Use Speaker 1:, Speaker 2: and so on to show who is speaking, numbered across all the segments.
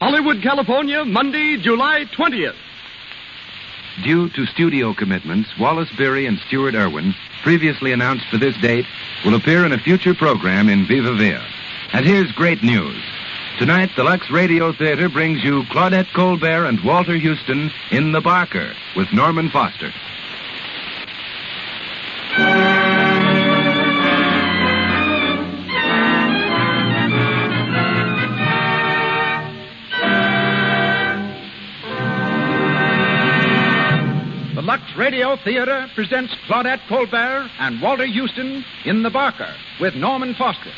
Speaker 1: Hollywood, California, Monday, July 20th.
Speaker 2: Due to studio commitments, Wallace Beery and Stuart Irwin, previously announced for this date, will appear in a future program in Viva Villa. And here's great news. Tonight, the Lux Radio Theater brings you Claudette Colbert and Walter Huston in The Barker with Norman Foster.
Speaker 3: The Lux Radio Theater presents Claudette Colbert and Walter Huston in The Barker with Norman Foster.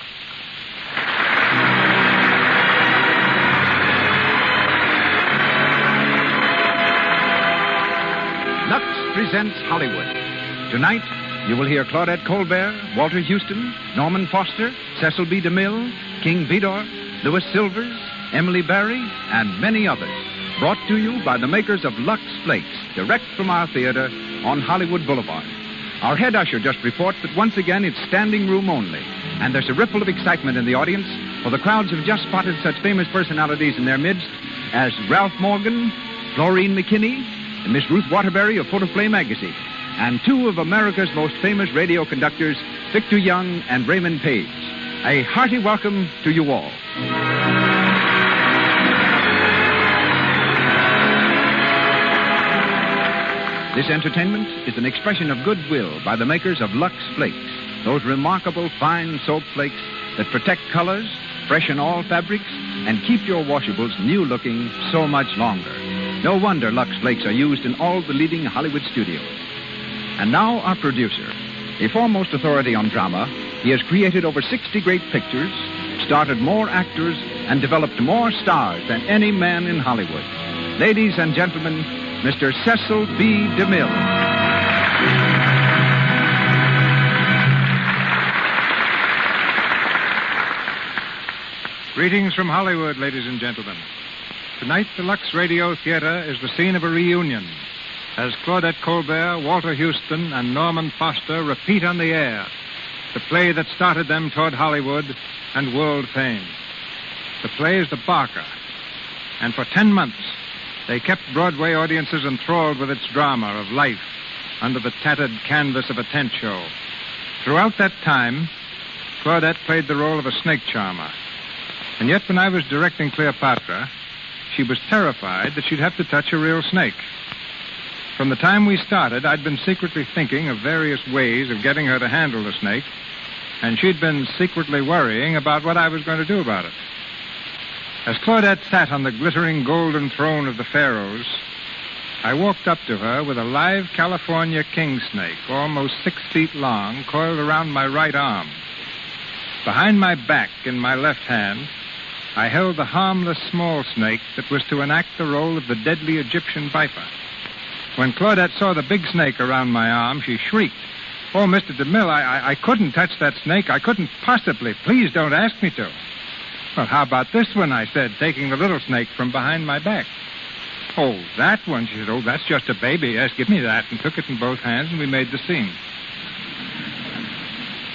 Speaker 3: Lux presents Hollywood. Tonight, you will hear Claudette Colbert, Walter Huston, Norman Foster, Cecil B. DeMille, King Vidor, Louis Silvers, Emily Barry, and many others. Brought to you by the makers of Lux Flakes, direct from our theater on Hollywood Boulevard. Our head usher just reports that once again it's standing room only, and there's a ripple of excitement in the audience, for the crowds have just spotted such famous personalities in their midst as Ralph Morgan, Florine McKinney, and Miss Ruth Waterbury of Photoflame magazine, and two of America's most famous radio conductors, Victor Young and Raymond Page. A hearty welcome to you all. This entertainment is an expression of goodwill by the makers of Lux Flakes, those remarkable fine soap flakes that protect colors, freshen all fabrics, and keep your washables new-looking so much longer. No wonder Lux Flakes are used in all the leading Hollywood studios. And now our producer. A foremost authority on drama, he has created over 60 great pictures, started more actors, and developed more stars than any man in Hollywood. Ladies and gentlemen, Mr. Cecil B. DeMille.
Speaker 4: Greetings from Hollywood, ladies and gentlemen. Tonight, the Lux Radio Theater is the scene of a reunion as Claudette Colbert, Walter Huston, and Norman Foster repeat on the air the play that started them toward Hollywood and world fame. The play is The Barker, and for 10 months, they kept Broadway audiences enthralled with its drama of life under the tattered canvas of a tent show. Throughout that time, Claudette played the role of a snake charmer. And yet, when I was directing Cleopatra, she was terrified that she'd have to touch a real snake. From the time we started, I'd been secretly thinking of various ways of getting her to handle the snake, and she'd been secretly worrying about what I was going to do about it. As Claudette sat on the glittering golden throne of the pharaohs, I walked up to her with a live California king snake, almost 6 feet long, coiled around my right arm. Behind my back, in my left hand, I held the harmless small snake that was to enact the role of the deadly Egyptian viper. When Claudette saw the big snake around my arm, she shrieked, "Oh, Mr. DeMille, I couldn't touch that snake. I couldn't possibly. Please don't ask me to." "Well, how about this one?" I said, taking the little snake from behind my back. "Oh, that one?" She said. "Oh, that's just a baby. Yes, give me that," and took it in both hands, and we made the scene.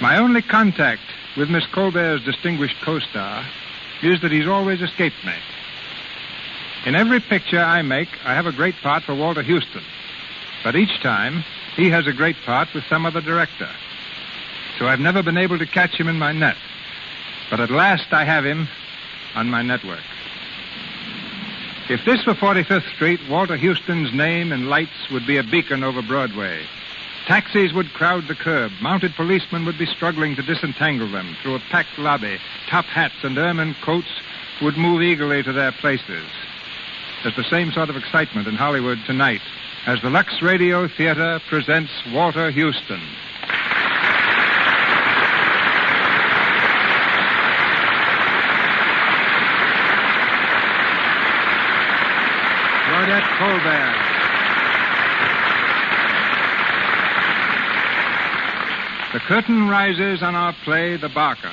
Speaker 4: My only contact with Miss Colbert's distinguished co-star is that he's always escaped me. In every picture I make, I have a great part for Walter Huston. But each time, he has a great part with some other director. So I've never been able to catch him in my net. But at last I have him on my network. If this were 45th Street, Walter Huston's name in lights would be a beacon over Broadway. Taxis would crowd the curb. Mounted policemen would be struggling to disentangle them. Through a packed lobby, top hats and ermine coats would move eagerly to their places. There's the same sort of excitement in Hollywood tonight as the Lux Radio Theater presents Walter Huston. Claudette Colbert. The curtain rises on our play, The Barker.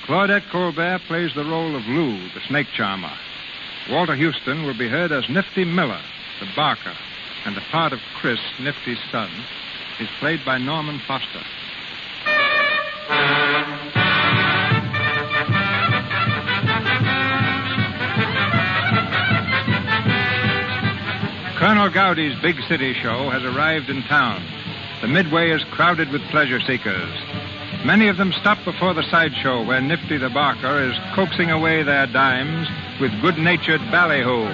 Speaker 4: Claudette Colbert plays the role of Lou, the snake charmer. Walter Huston will be heard as Nifty Miller, the Barker, and the part of Chris, Nifty's son, is played by Norman Foster. Colonel Gowdy's big city show has arrived in town. The midway is crowded with pleasure seekers. Many of them stop before the sideshow where Nifty the Barker is coaxing away their dimes with good-natured ballyhoo.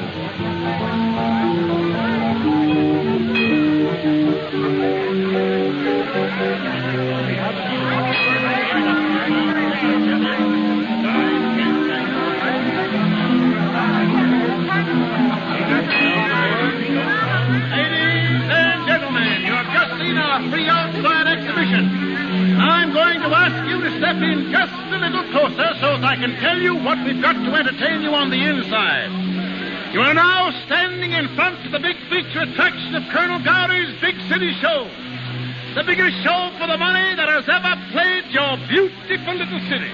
Speaker 5: Free outside exhibition. I'm going to ask you to step in just a little closer so that I can tell you what we've got to entertain you on the inside. You are now standing in front of the big feature attraction of Colonel Gowdy's Big City Show. The biggest show for the money that has ever played your beautiful little city.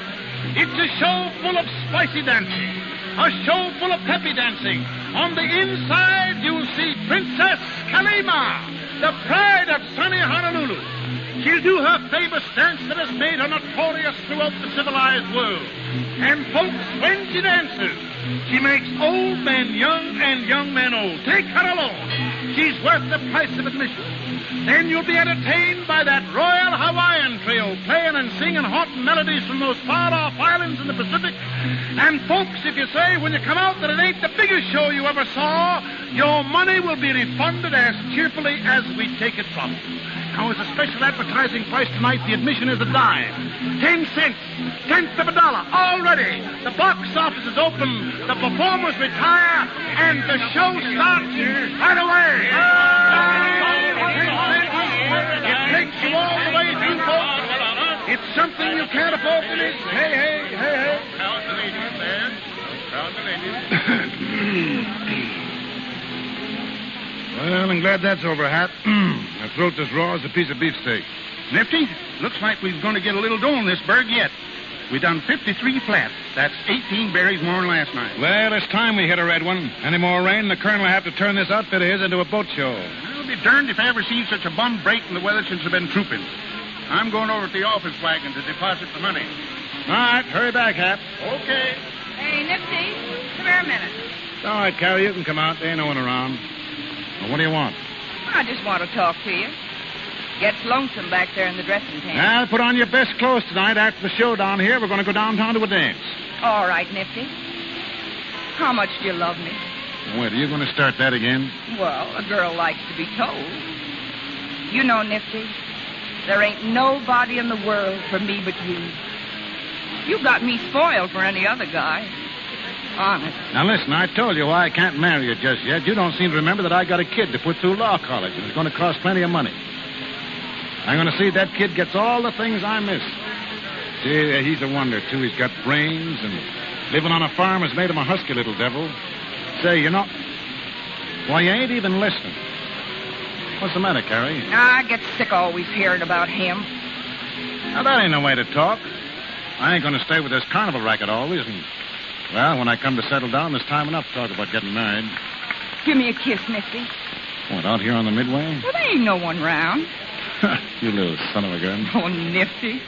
Speaker 5: It's a show full of spicy dancing, a show full of peppy dancing. On the inside, you'll see Princess Kalima, the pride of sunny Honolulu. She'll do her famous dance that has made her notorious throughout the civilized world. And folks, when she dances, she makes old men young and young men old. Take her along. She's worth the price of admission. Then you'll be entertained by that Royal Hawaiian Trio playing and singing haunting melodies from those far-off islands in the Pacific. And folks, if you say when you come out that it ain't the biggest show you ever saw, your money will be refunded as cheerfully as we take it from you. Now, as a special advertising price tonight, the admission is a dime. 10 cents, tenth of a dollar, already. The box office is open, the performers retire, and the show starts right away. It takes you all the way through, folks. It's something you can't afford to miss. Hey, hey, hey, hey. How's the ladies, man? How's the ladies?
Speaker 6: Well, I'm glad that's over, Hap. My throat's as raw as a piece of beefsteak.
Speaker 5: Nifty, looks like we're going to get a little dough in this burg yet. We done 53 flats. That's 18 berries more than last night.
Speaker 6: Well, it's time we hit a red one. Any more rain, the colonel will have to turn this outfit of his into a boat show.
Speaker 5: I'll be darned if I ever seen such a bum break in the weather since I've been trooping. I'm going over to the office wagon to deposit the money.
Speaker 6: All right, hurry back, Hap.
Speaker 5: Okay.
Speaker 7: Hey, Nifty, come here a minute.
Speaker 6: All right, Carrie, you can come out. There ain't no one around. Well, what do you want?
Speaker 7: I just want to talk to you. Gets lonesome back there in the dressing tent.
Speaker 6: Now, put on your best clothes tonight. After the show down here, we're going to go downtown to a dance.
Speaker 7: All right, Nifty. How much do you love me?
Speaker 6: Wait, are you going to start that again?
Speaker 7: Well, a girl likes to be told. You know, Nifty, there ain't nobody in the world for me but you. You got me spoiled for any other guy. Honest.
Speaker 6: Now, listen, I told you why I can't marry you just yet. You don't seem to remember that I got a kid to put through law college, and it's going to cost plenty of money. I'm going to see that kid gets all the things I miss. See, he's a wonder, too. He's got brains, and living on a farm has made him a husky little devil. Say, you know... Well, you ain't even listening. What's the matter, Carrie?
Speaker 7: I get sick always hearing about him.
Speaker 6: Now, that ain't no way to talk. I ain't going to stay with this carnival racket always, and... Well, when I come to settle down, there's time enough to talk about getting married.
Speaker 7: Give me a kiss, Nifty.
Speaker 6: What, out here on the Midway?
Speaker 7: Well, there ain't no one round.
Speaker 6: You little son of a gun.
Speaker 7: Oh, Nifty.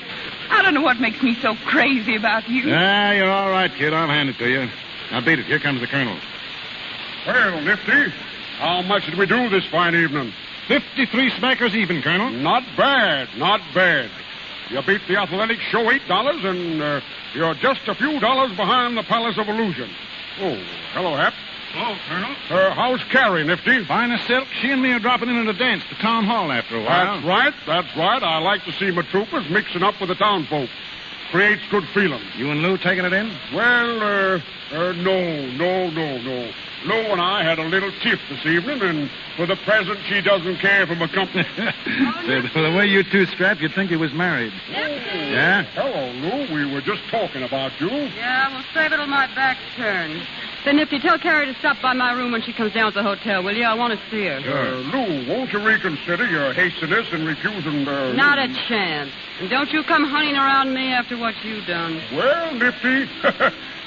Speaker 7: I don't know what makes me so crazy about you.
Speaker 6: Yeah, you're all right, kid. I'll hand it to you. Now, beat it. Here comes the colonel.
Speaker 8: Well, Nifty, how much did we do this fine evening?
Speaker 6: 53 smackers even, Colonel.
Speaker 8: Not bad, not bad. You beat the athletic show $8, and you're just a few dollars behind the Palace of Illusion. Oh, hello, Hap.
Speaker 5: Hello, Colonel.
Speaker 8: How's Carrie, Nifty?
Speaker 6: Fine as silk. She and me are dropping in to dance to Town Hall after a while.
Speaker 8: That's right. I like to see my troopers mixing up with the town folk. Creates good feeling.
Speaker 6: You and Lou taking it in?
Speaker 8: Well, no. Lou and I had a little tiff this evening, and for the present, she doesn't care for my company.
Speaker 6: Say, the way you two strapped, you'd think he was married. Yeah?
Speaker 8: Hello, Lou. We were just talking about you.
Speaker 9: Yeah, we'll save it till my back's turned. Then, Nifty, tell Carrie to stop by my room when she comes down to the hotel, will you? I want to see her.
Speaker 8: Sure. Lou, won't you reconsider your hastiness in refusing...
Speaker 9: Not a chance. And don't you come hunting around me after what you've done.
Speaker 8: Well, Nifty,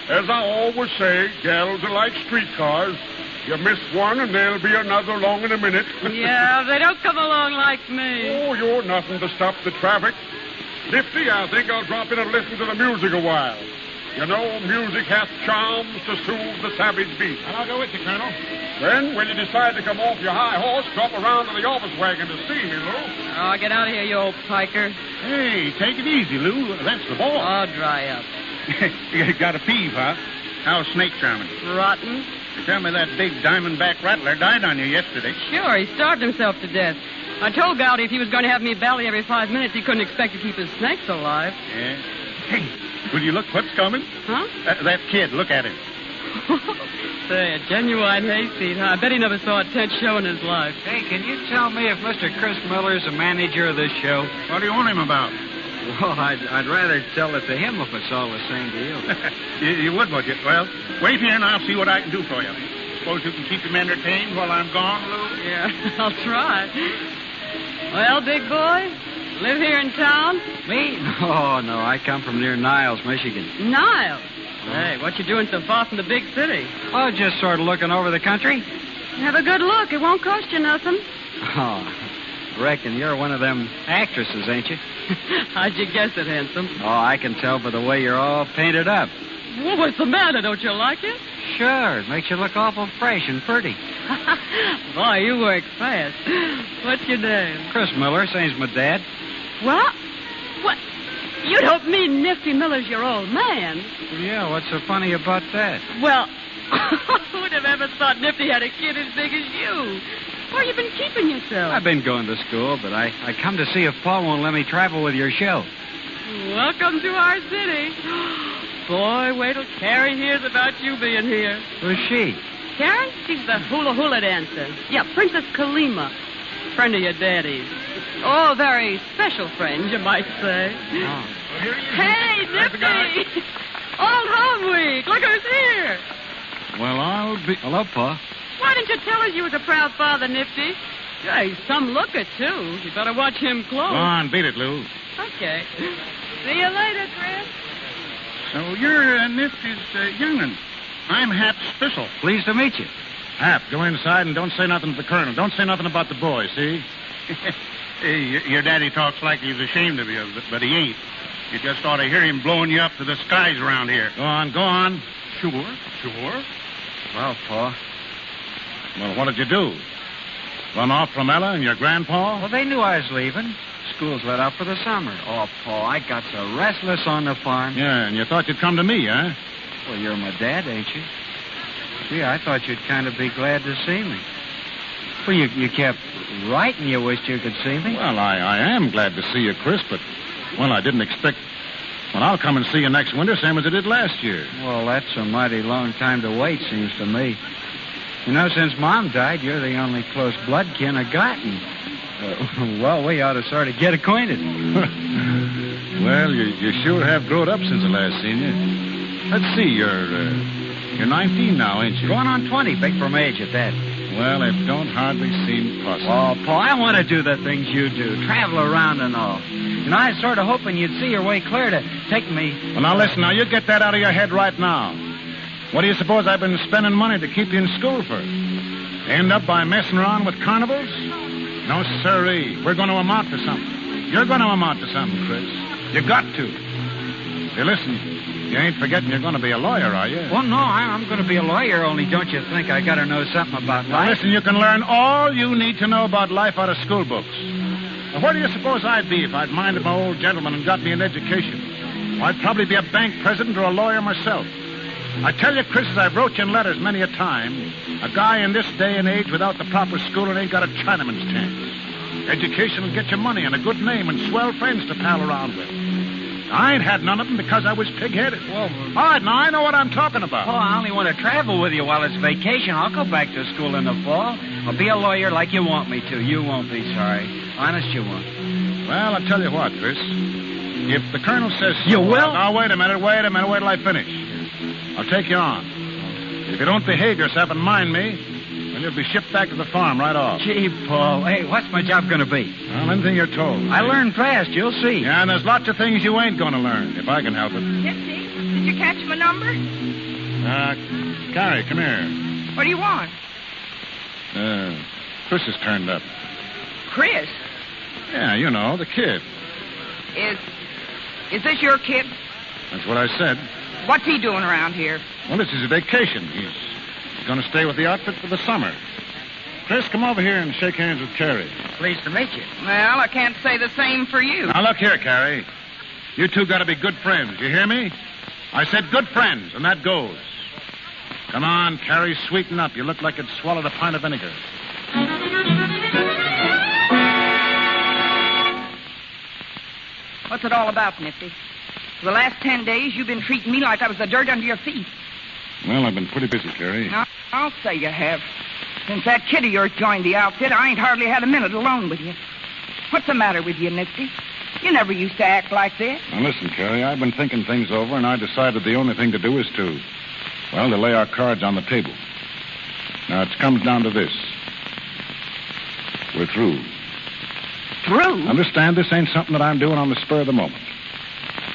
Speaker 8: as I always say, gals are like streetcars. You miss one, and there'll be another along in a minute.
Speaker 9: Yeah, they don't come along like me.
Speaker 8: Oh, you're nothing to stop the traffic. Nifty, I think I'll drop in and listen to the music a while. You know, music hath charms to soothe the savage beast.
Speaker 6: And I'll go with you, Colonel.
Speaker 8: Then, when you decide to come off your high horse, drop around to the office wagon to see me, Lou.
Speaker 9: Oh, get out of here, you old piker.
Speaker 5: Hey, take it easy, Lou. That's the ball.
Speaker 9: Oh, dry up.
Speaker 5: You got a peeve, huh? How's snake charming?
Speaker 9: Rotten.
Speaker 5: They tell me that big diamondback rattler died on you yesterday.
Speaker 9: Sure, he starved himself to death. I told Gowdy if he was going to have me bally every 5 minutes, he couldn't expect to keep his snakes alive.
Speaker 5: Yeah. Hey, will you look what's coming?
Speaker 9: Huh?
Speaker 5: That kid, look at him.
Speaker 9: Say, a genuine hayseed, huh? I bet he never saw a tent show in his life.
Speaker 10: Hey, can you tell me if Mr. Chris Miller's the manager of this show?
Speaker 5: What do you want him about?
Speaker 10: Well, I'd rather sell it to him if it's all the same deal.
Speaker 5: You would you? Well, wait here and I'll see what I can do for you. Suppose you can keep him entertained while I'm gone, Lou?
Speaker 9: Yeah, I'll try. Well, big boy, live here in town?
Speaker 10: Me? Oh, no, I come from near Niles, Michigan.
Speaker 9: Niles? Hey, what you doing so far from the big city?
Speaker 10: Oh, just sort of looking over the country.
Speaker 9: Have a good look. It won't cost you nothing.
Speaker 10: Oh, reckon you're one of them actresses, ain't you?
Speaker 9: How'd you guess it, handsome?
Speaker 10: Oh, I can tell by the way you're all painted up.
Speaker 9: Well, what's the matter? Don't you like it?
Speaker 10: Sure, it makes you look awful fresh and pretty.
Speaker 9: Boy, you work fast. What's your name?
Speaker 10: Chris Miller, same's my dad.
Speaker 9: What? What? You don't mean Nifty Miller's your old man?
Speaker 10: Yeah, what's so funny about that?
Speaker 9: Well, who'd have ever thought Nifty had a kid as big as you? Where you been keeping yourself?
Speaker 10: I've been going to school, but I come to see if Paul won't let me travel with your show.
Speaker 9: Welcome to our city. Boy, wait till Carrie hears about you being here.
Speaker 10: Who's she?
Speaker 9: Karen? She's the hula dancer. Yeah, Princess Kalima. Friend of your daddy's. Oh, very special friend, you might say.
Speaker 10: Oh.
Speaker 9: Hey, Nifty! Old Home Week! Look who's here!
Speaker 6: Well, I'll be...
Speaker 10: Hello, Pa.
Speaker 9: Why didn't you tell us you was a proud father, Nifty? Yeah, he's some looker, too. You better watch him close.
Speaker 6: Go on, beat it, Lou.
Speaker 9: Okay. See you later, Chris.
Speaker 5: So you're Nifty's young'un. I'm Hap Spissel.
Speaker 10: Pleased to meet you.
Speaker 6: Hap, go inside and don't say nothing to the colonel. Don't say nothing about the boy, see?
Speaker 5: Hey, your daddy talks like he's ashamed of you, but he ain't. You just ought to hear him blowing you up to the skies around here.
Speaker 6: Go on.
Speaker 5: Sure.
Speaker 10: Well, Pa.
Speaker 6: Well, what did you do? Run off from Ella and your grandpa?
Speaker 10: Well, they knew I was leaving. School's let out for the summer. Oh, Pa, I got so restless on the farm.
Speaker 6: Yeah, and you thought you'd come to me, huh?
Speaker 10: Well, you're my dad, ain't you? Gee, I thought you'd kind of be glad to see me. Well, you kept writing you wished you could see me.
Speaker 6: Well, I am glad to see you, Chris, but, well, I didn't expect... Well, I'll come and see you next winter, same as I did last year.
Speaker 10: Well, that's a mighty long time to wait, seems to me. You know, since Mom died, you're the only close blood kin I gotten. Well, we ought to sort of get acquainted.
Speaker 6: Well, you sure have grown up since I last seen you. Let's see, you're 19 now, ain't you?
Speaker 10: Going on 20, big for my age at that.
Speaker 6: Well, it don't hardly seem possible.
Speaker 10: Oh, Paul, I want to do the things you do. Travel around and all. You know, I was sort of hoping you'd see your way clear to take me...
Speaker 6: Well, now, listen, now, you get that out of your head right now. What do you suppose I've been spending money to keep you in school for? End up by messing around with carnivals? No, sirree. We're going to amount to something. You're going to amount to something, Chris. You got to. Hey, listen, you ain't forgetting you're going to be a lawyer, are you?
Speaker 10: Well, no, I'm going to be a lawyer, only don't you think I got to know something about
Speaker 6: Now,
Speaker 10: life?
Speaker 6: listen, you can learn all you need to know about life out of school books. Now, where do you suppose I'd be if I'd minded my old gentleman and got me an education? Well, I'd probably be a bank president or a lawyer myself. I tell you, Chris, as I've wrote you in letters many a time, a guy in this day and age without the proper schooling ain't got a Chinaman's chance. Education will get you money and a good name and swell friends to pal around with. I ain't had none of them because I was pig-headed.
Speaker 10: Well,
Speaker 6: all right, now I know what I'm talking about.
Speaker 10: Oh, I only want to travel with you while it's vacation. I'll go back to school in the fall. I'll be a lawyer like you want me to. You won't be sorry. Honest, you won't.
Speaker 6: Well, I'll tell you what, Chris. If the colonel says so...
Speaker 10: You will?
Speaker 6: Now, wait a minute. Wait till I finish. I'll take you on. If you don't behave yourself and mind me, then you'll be shipped back to the farm right off.
Speaker 10: Gee, Paul. Hey, what's my job going to be?
Speaker 6: Well, anything you're told.
Speaker 10: I learn fast. You'll see.
Speaker 6: Yeah, and there's lots of things you ain't going to learn, if I can help it.
Speaker 7: Nifty, did you catch my number?
Speaker 6: Carrie, come here.
Speaker 7: What do you want?
Speaker 6: Chris has turned up.
Speaker 7: Chris?
Speaker 6: Yeah, you know, the kid.
Speaker 7: Is this your kid?
Speaker 6: That's what I said.
Speaker 7: What's he doing around here?
Speaker 6: Well, it's his vacation. He's going to stay with the outfit for the summer. Chris, come over here and shake hands with Carrie.
Speaker 10: Pleased to meet you.
Speaker 7: Well, I can't say the same for you.
Speaker 6: Now, look here, Carrie. You two got to be good friends. You hear me? I said good friends, and that goes. Come on, Carrie, sweeten up. You look like you'd swallowed a pint of vinegar.
Speaker 7: What's it all about, Nifty? For the last 10 days, you've been treating me like I was the dirt under your feet.
Speaker 6: Well, I've been pretty busy, Carrie.
Speaker 7: No, I'll say you have. Since that kid of yours joined the outfit, I ain't hardly had a minute alone with you. What's the matter with you, Nifty? You never used to act like this.
Speaker 6: Now, listen, Carrie, I've been thinking things over, and I decided the only thing to do is to lay our cards on the table. Now, it comes down to this. We're through.
Speaker 7: Through?
Speaker 6: Understand, this ain't something that I'm doing on the spur of the moment.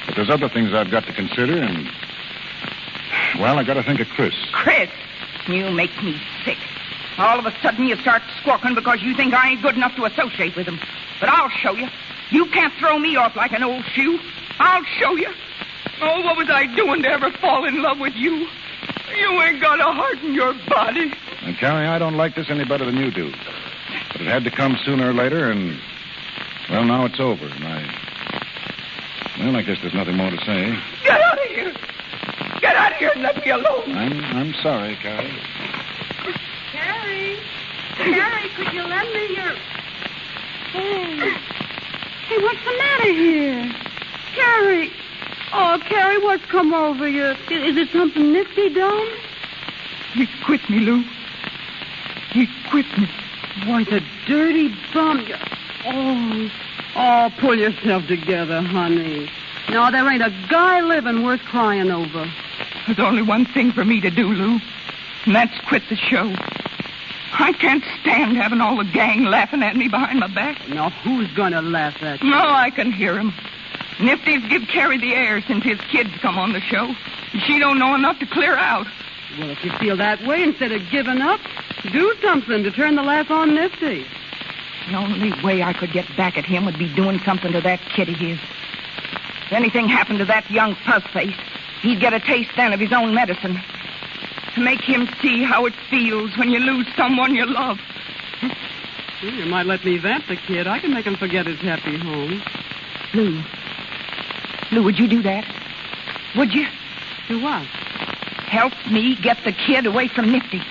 Speaker 6: But there's other things I've got to consider, and, I got to think of Chris.
Speaker 7: Chris? You make me sick. All of a sudden, you start squawking because you think I ain't good enough to associate with him. But I'll show you. You can't throw me off like an old shoe. I'll show you. Oh, what was I doing to ever fall in love with you? You ain't got a heart in your body.
Speaker 6: And, Carrie, I don't like this any better than you do. But it had to come sooner or later, and, now it's over. And I guess there's nothing more to say.
Speaker 7: Get out of here. Get out of here and let me alone.
Speaker 6: I'm sorry, Carrie.
Speaker 9: Carrie, could you lend me your... Hey, what's the matter here? Carrie. Oh, Carrie, what's come over you? Is it something Nifty done?
Speaker 7: He quit me, Lou. He quit me.
Speaker 9: Why, the dirty bum. Oh, pull yourself together, honey. No, there ain't a guy living worth crying over.
Speaker 7: There's only one thing for me to do, Lou, and that's quit the show. I can't stand having all the gang laughing at me behind my back.
Speaker 9: Now, who's going to laugh at you?
Speaker 7: No, I can hear him. Nifty's give Carrie the air since his kids come on the show. She don't know enough to clear out.
Speaker 9: Well, if you feel that way, instead of giving up, do something to turn the laugh on Nifty.
Speaker 7: The only way I could get back at him would be doing something to that kid of his. If anything happened to that young puzzface, he'd get a taste then of his own medicine. To make him see how it feels when you lose someone you love.
Speaker 9: Well, you might let me vamp the kid. I can make him forget his happy home.
Speaker 7: Lou, would you do that? Would you?
Speaker 9: Do what?
Speaker 7: Help me get the kid away from Nifty.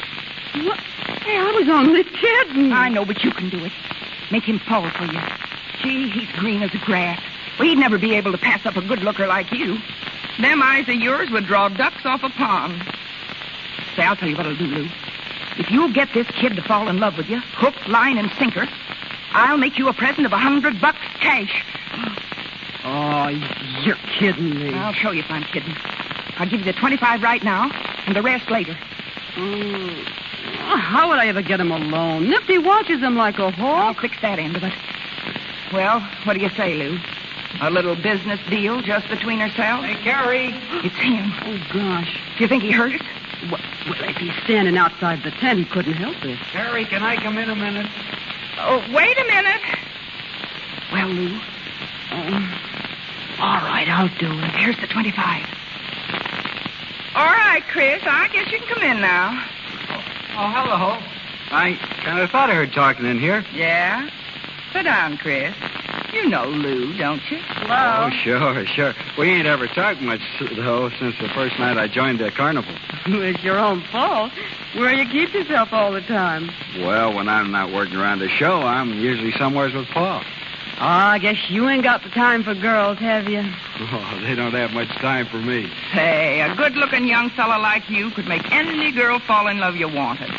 Speaker 9: What? Hey, I was only kidding.
Speaker 7: I know, but you can do it. Make him fall for you. Gee, he's green as grass. Well, he'd never be able to pass up a good looker like you. Them eyes of yours would draw ducks off a pond. Say, I'll tell you what I'll do, Lou. If you'll get this kid to fall in love with you, hook, line, and sinker, I'll make you a present of $100 cash.
Speaker 9: Oh, you're kidding me.
Speaker 7: I'll show you if I'm kidding. I'll give you the 25 right now, and the rest later.
Speaker 9: How would I ever get him alone? Nifty watches him like a hawk.
Speaker 7: I'll fix that end of it. Well, what do you say, Lou? A little business deal just between ourselves?
Speaker 10: Hey, Carrie.
Speaker 7: It's him.
Speaker 9: Oh, gosh.
Speaker 7: Do you think he heard it?
Speaker 9: Well, if he's standing outside the tent, he couldn't help it.
Speaker 10: Carrie, can I come in a minute?
Speaker 7: Oh, wait a minute. Well, Lou. All right, I'll do it. Here's the 25. All right, Chris. I guess you can come in now.
Speaker 10: Oh, hello. I kind of thought I heard talking in here.
Speaker 7: Yeah? Sit down, Chris. You know Lou, don't you? Hello.
Speaker 10: Oh, sure. We ain't ever talked much, though, since the first night I joined the carnival.
Speaker 9: It's your own fault. Where you keep yourself all the time?
Speaker 10: Well, when I'm not working around the show, I'm usually somewheres with Pa.
Speaker 9: Oh, I guess you ain't got the time for girls, have you?
Speaker 10: Oh, they don't have much time for me.
Speaker 7: Say, a good-looking young fella like you could make any girl fall in love you wanted.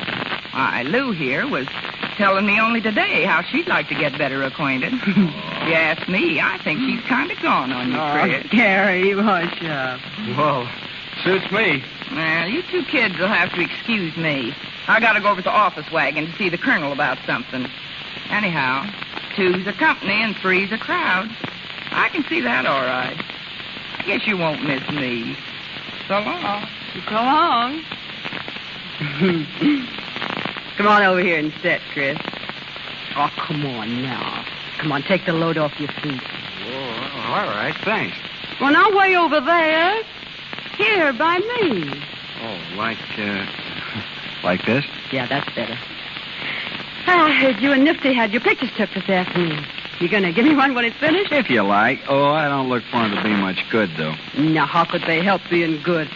Speaker 7: Why, Lou here was telling me only today how she'd like to get better acquainted. If you ask me, I think she's kind of gone on you, Chris.
Speaker 9: Gary, hush up.
Speaker 10: Well, suits me.
Speaker 7: Well, you two kids will have to excuse me. I got to go over to the office wagon to see the colonel about something. Anyhow, 2's a company and 3's a crowd. I can see that all right. I guess you won't miss me. So long.
Speaker 9: So long. Come on over here and sit, Chris. Oh, come on now. Come on, take the load off your feet.
Speaker 10: Oh, all right, thanks.
Speaker 9: Well, now way over there. Here, by me.
Speaker 10: Oh, like this?
Speaker 9: Yeah, that's better. I heard you and Nifty had your pictures took this afternoon. You gonna give me one when it's finished?
Speaker 10: If you like. Oh, I don't look for them to be much good, though.
Speaker 9: Now, how could they help being good?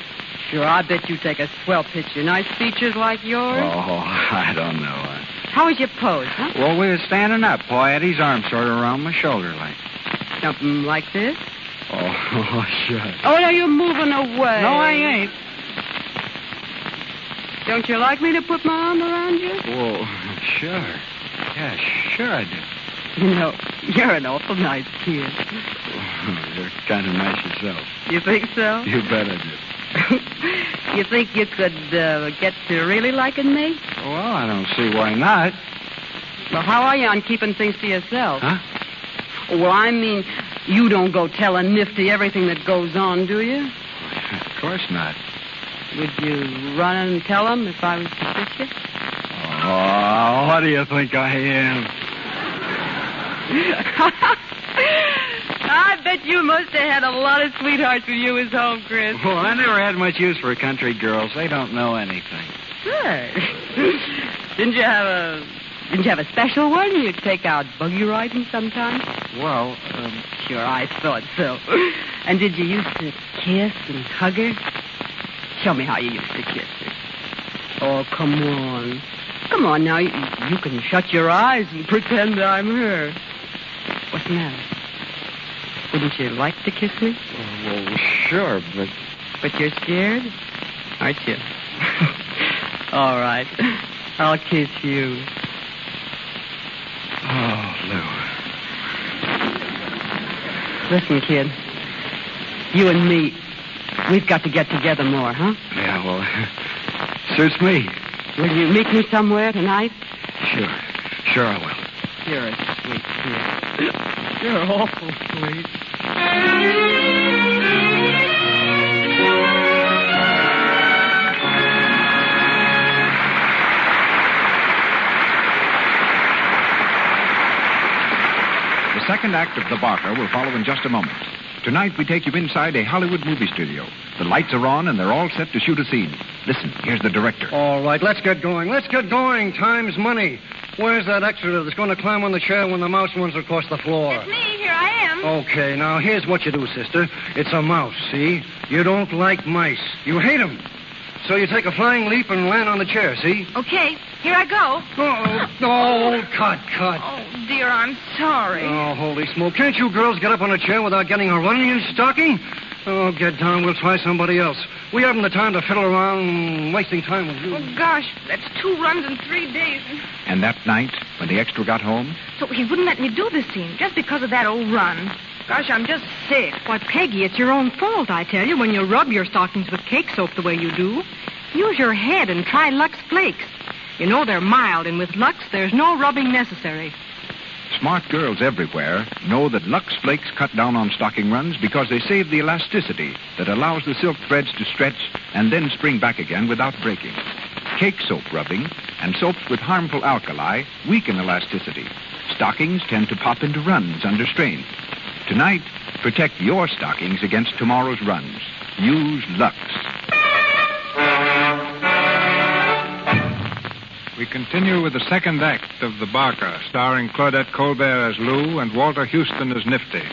Speaker 9: Sure, I bet you take a swell picture. Nice features like yours.
Speaker 10: Oh, I don't know.
Speaker 9: How was your pose, huh?
Speaker 10: Well, we were standing up. Boy had his arm sort of around my shoulder like.
Speaker 9: Something like this?
Speaker 10: Oh, sure.
Speaker 9: Oh, now you're moving away.
Speaker 10: No, I ain't.
Speaker 9: Don't you like me to put my arm around you?
Speaker 10: Well, sure. Yeah, sure I do.
Speaker 9: You know, you're an awful nice kid.
Speaker 10: Oh, you're kind of nice yourself.
Speaker 9: You think so?
Speaker 10: You bet I do.
Speaker 9: You think you could get to really liking me?
Speaker 10: Well, I don't see why not.
Speaker 9: Well, how are you on keeping things to yourself?
Speaker 10: Huh?
Speaker 9: Well, I mean, you don't go telling Nifty everything that goes on, do you?
Speaker 10: Of course not.
Speaker 9: Would you run and tell him if I was to kiss you?
Speaker 10: Oh, what do you think I am?
Speaker 9: I bet you must have had a lot of sweethearts when you was home, Chris.
Speaker 10: Well, I never had much use for country girls. They don't know anything.
Speaker 9: Sure. Didn't you have a special one you'd take out buggy riding sometimes?
Speaker 10: Well,
Speaker 9: Sure, I thought so. And did you used to kiss and hug her? Show me how you used to kiss her. Oh, come on. Come on now. You can shut your eyes and pretend I'm her. What's the matter? Wouldn't you like to kiss me?
Speaker 10: well, sure, but...
Speaker 9: But you're scared? Aren't you? All right. I'll kiss you.
Speaker 10: Oh, Lou.
Speaker 9: Listen, kid. You and me, we've got to get together more, huh?
Speaker 10: Yeah, well, suits me.
Speaker 9: Will you meet me somewhere tonight?
Speaker 10: Sure I will.
Speaker 9: You're a sweet kid. You're awful sweet.
Speaker 3: The second act of The Barker will follow in just a moment. Tonight, we take you inside a Hollywood movie studio. The lights are on, and they're all set to shoot a scene. Listen, here's the director.
Speaker 11: All right, let's get going. Time's money. Where's that extra that's going to climb on the chair when the mouse runs across the floor?
Speaker 7: It's me. Here I am.
Speaker 11: Okay, now here's what you do, sister. It's a mouse, see? You don't like mice. You hate them. So you take a flying leap and land on the chair, see?
Speaker 7: Okay, here I go.
Speaker 11: Cut.
Speaker 7: Oh, dear, I'm sorry.
Speaker 11: Oh, holy smoke. Can't you girls get up on a chair without getting a running in stocking? Oh, get down. We'll try somebody else. We haven't the time to fiddle around wasting time with you.
Speaker 7: Oh, gosh, that's 2 runs in 3 days.
Speaker 3: And that night, when the extra got home...
Speaker 7: So he wouldn't let me do the scene just because of that old run. Gosh, I'm just sick.
Speaker 12: Why, Peggy, it's your own fault, I tell you, when you rub your stockings with cake soap the way you do. Use your head and try Lux Flakes. You know they're mild, and with Lux, there's no rubbing necessary.
Speaker 3: Smart girls everywhere know that Lux Flakes cut down on stocking runs because they save the elasticity that allows the silk threads to stretch and then spring back again without breaking. Cake soap rubbing and soaps with harmful alkali weaken elasticity. Stockings tend to pop into runs under strain. Tonight, protect your stockings against tomorrow's runs. Use Lux.
Speaker 4: We continue with the second act of The Barker, starring Claudette Colbert as Lou and Walter Houston as Nifty.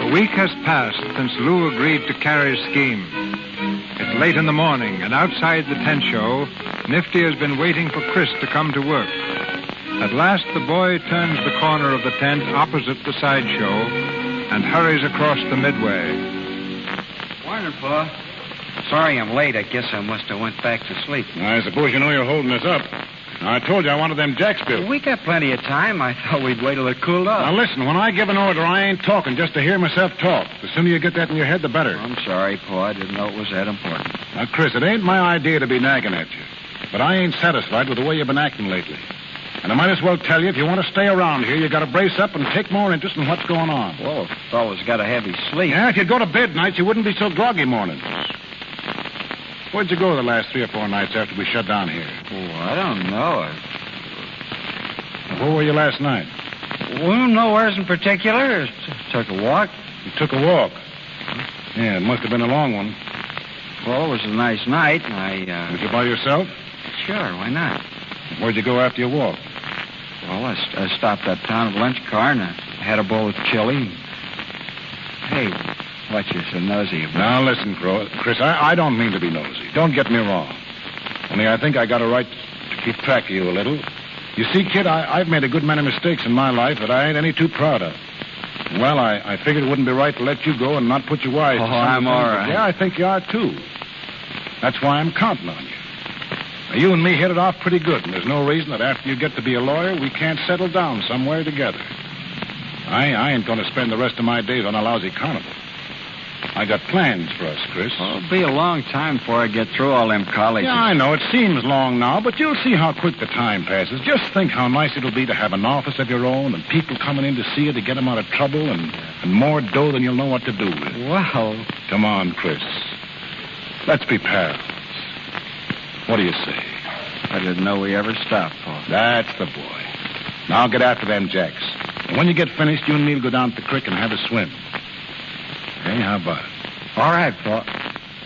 Speaker 4: A week has passed since Lou agreed to Carrie's scheme. It's late in the morning, and outside the tent show, Nifty has been waiting for Chris to come to work. At last, the boy turns the corner of the tent opposite the sideshow and hurries across the midway.
Speaker 10: Morning, Pa. Sorry I'm late. I guess I must have went back to sleep.
Speaker 6: I suppose you know you're holding us up. I told you I wanted them jacks built.
Speaker 10: We got plenty of time. I thought we'd wait till it cooled off.
Speaker 6: Now, listen, when I give an order, I ain't talking just to hear myself talk. The sooner you get that in your head, the better.
Speaker 10: I'm sorry, Pa. I didn't know it was that important.
Speaker 6: Now, Chris, it ain't my idea to be nagging at you. But I ain't satisfied with the way you've been acting lately. And I might as well tell you, if you want to stay around here, you got to brace up and take more interest in what's going on.
Speaker 10: Well, if a fellow's got a heavy sleep.
Speaker 6: Yeah, if you'd go to bed nights, you wouldn't be so groggy mornings. Where'd you go the last 3 or 4 nights after we shut down here?
Speaker 10: Oh, I don't know.
Speaker 6: Where were you last night?
Speaker 10: Well, nowheres in particular. Took a walk.
Speaker 8: You took a walk? Yeah, it must have been a long one.
Speaker 10: Well, it was a nice night, and
Speaker 8: Was you by yourself?
Speaker 10: Sure, why not?
Speaker 8: Where'd you go after your walk?
Speaker 10: Well, I stopped at town of lunch car, and I had a bowl of chili. Hey, what you so nosy about?
Speaker 8: Now, listen, Chris, I don't mean to be nosy. Don't get me wrong. Only I think I got a right to keep track of you a little. You see, kid, I've made a good many mistakes in my life that I ain't any too proud of. Well, I figured it wouldn't be right to let you go and not put you wise.
Speaker 10: Oh, I'm all right.
Speaker 8: Yeah, I think you are, too. That's why I'm counting on you. Now, you and me hit it off pretty good, and there's no reason that after you get to be a lawyer, we can't settle down somewhere together. I ain't going to spend the rest of my days on a lousy carnival. I got plans for us, Chris.
Speaker 10: Well, it'll be a long time before I get through all them colleges.
Speaker 8: Yeah, I know. It seems long now, but you'll see how quick the time passes. Just think how nice it'll be to have an office of your own and people coming in to see you to get them out of trouble and more dough than you'll know what to do with.
Speaker 10: Well...
Speaker 8: Come on, Chris. Let's be pals. What do you say?
Speaker 10: I didn't know we ever stopped, Paul.
Speaker 8: That's the boy. Now get after them jacks. And when you get finished, you and me will go down to the creek and have a swim. Hey, how about it?
Speaker 10: All right, Paul.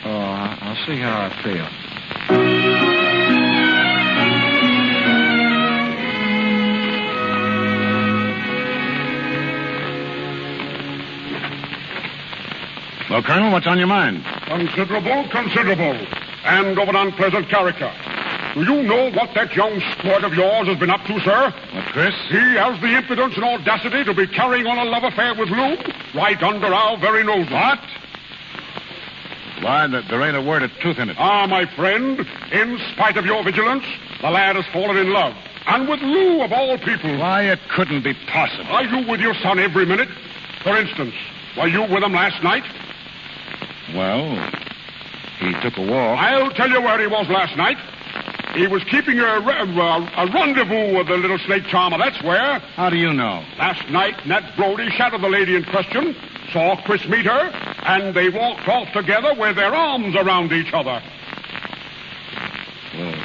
Speaker 10: Oh, I'll see how I feel.
Speaker 8: Well, Colonel, what's on your mind? Considerable, and of an unpleasant character. Do you know what that young squirt of yours has been up to, sir? What, Chris? He has the impudence and audacity to be carrying on a love affair with Lou right under our very noses. What? Why, there ain't a word of truth in it. Ah, my friend, in spite of your vigilance, the lad has fallen in love. And with Lou, of all people. Why, it couldn't be possible. Are you with your son every minute? For instance, were you with him last night? Well, he took a walk. I'll tell you where he was last night. He was keeping a rendezvous with the little snake charmer, that's where. How do you know? Last night, Nat Brody shadowed the lady in question, saw Chris meet her, and they walked off together with their arms around each other. Well,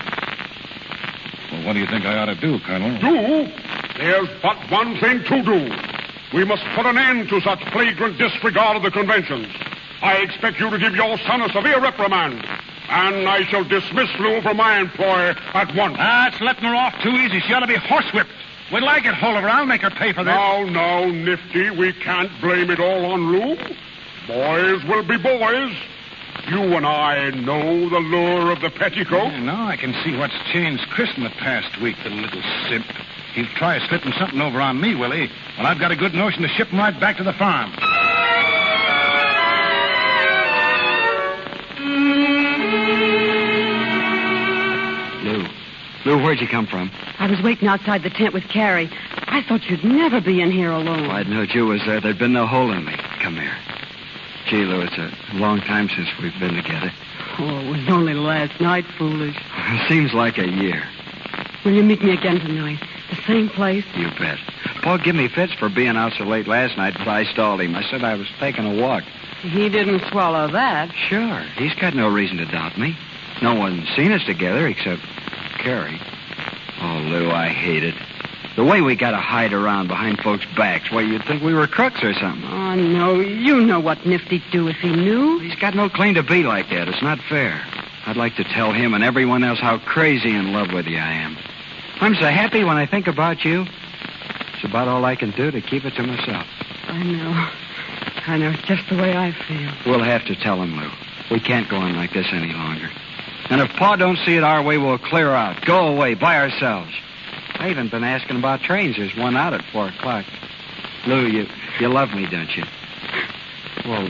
Speaker 8: what do you think I ought to do, Colonel? Do? There's but one thing to do. We must put an end to such flagrant disregard of the conventions. I expect you to give your son a severe reprimand. And I shall dismiss Lou from my employ at once. That's letting her off too easy. She ought to be horsewhipped. Wait till I get hold of her. I'll make her pay for this. Now, Nifty, we can't blame it all on Lou. Boys will be boys. You and I know the lure of the petticoat. Yeah, now I can see what's changed Chris in the past week, the little simp. He'll try slipping something over on me, will he? Well, I've got a good notion to ship him right back to the farm.
Speaker 10: Lou, where'd you come from?
Speaker 9: I was waiting outside the tent with Carrie. I thought you'd never be in here alone.
Speaker 10: Well, I'd known you was there. There'd been no hole in me. Come here. Gee, Lou, it's a long time since we've been together.
Speaker 9: Oh, it was only last night, foolish.
Speaker 10: It seems like a year.
Speaker 9: Will you meet me again tonight? The same place?
Speaker 10: You bet. Paul gave me fits for being out so late last night, but I stalled him. I said I was taking a walk.
Speaker 9: He didn't swallow that.
Speaker 10: Sure. He's got no reason to doubt me. No one's seen us together except Carrie. Oh, Lou, I hate it. The way we got to hide around behind folks' backs. Why, you'd think we were crooks or something.
Speaker 9: Oh, no. You know what Nifty'd do if he knew.
Speaker 10: He's got no claim to be like that. It's not fair. I'd like to tell him and everyone else how crazy in love with you I am. I'm so happy when I think about you. It's about all I can do to keep it to myself.
Speaker 9: I know. It's just the way I feel.
Speaker 10: We'll have to tell him, Lou. We can't go on like this any longer. And if Pa don't see it our way, we'll clear out. Go away by ourselves. I even been asking about trains. There's one out at 4 o'clock. Lou, you love me, don't you? Well,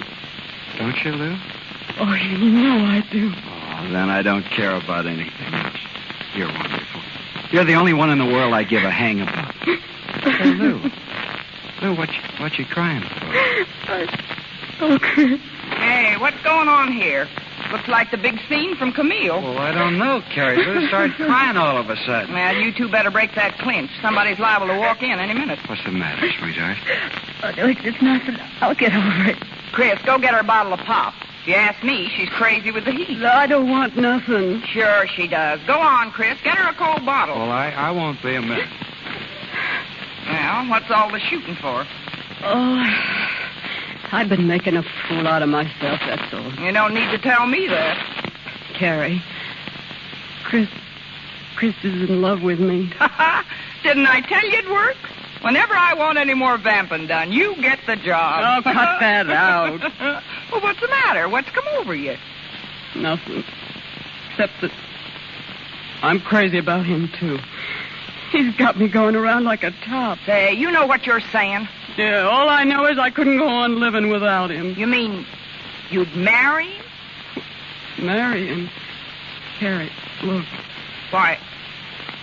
Speaker 10: don't you, Lou?
Speaker 9: Oh, you know I do.
Speaker 10: Oh, then I don't care about anything else. You're wonderful. You're the only one in the world I give a hang about. Hey, Lou. Lou, what you crying for?
Speaker 9: Oh, Chris.
Speaker 7: Hey, what's going on here? Looks like the big scene from Camille.
Speaker 10: Well, I don't know, Carrie. Lou started crying all of a sudden.
Speaker 7: Well, you two better break that clinch. Somebody's liable to walk in any minute.
Speaker 10: What's the matter, sweetheart?
Speaker 9: Oh, no, it's nothing. I'll get over it.
Speaker 7: Chris, go get her a bottle of pop. If you ask me, she's crazy with the heat.
Speaker 9: No, I don't want nothing.
Speaker 7: Sure she does. Go on, Chris. Get her a cold bottle.
Speaker 10: Well, I won't be a minute.
Speaker 7: Well, what's all the shooting for?
Speaker 9: Oh, I've been making a fool out of myself, that's all.
Speaker 7: You don't need to tell me that.
Speaker 9: Carrie, Chris is in love with me.
Speaker 7: Didn't I tell you it works? Whenever I want any more vamping done, you get the job.
Speaker 9: Oh, cut that out.
Speaker 7: Well, what's the matter? What's come over you?
Speaker 9: Nothing. Except that I'm crazy about him, too. He's got me going around like a top.
Speaker 7: Say, you know what you're saying?
Speaker 9: Yeah, all I know is I couldn't go on living without him.
Speaker 7: You mean you'd marry him?
Speaker 9: Marry him? Carrie, look.
Speaker 7: Why,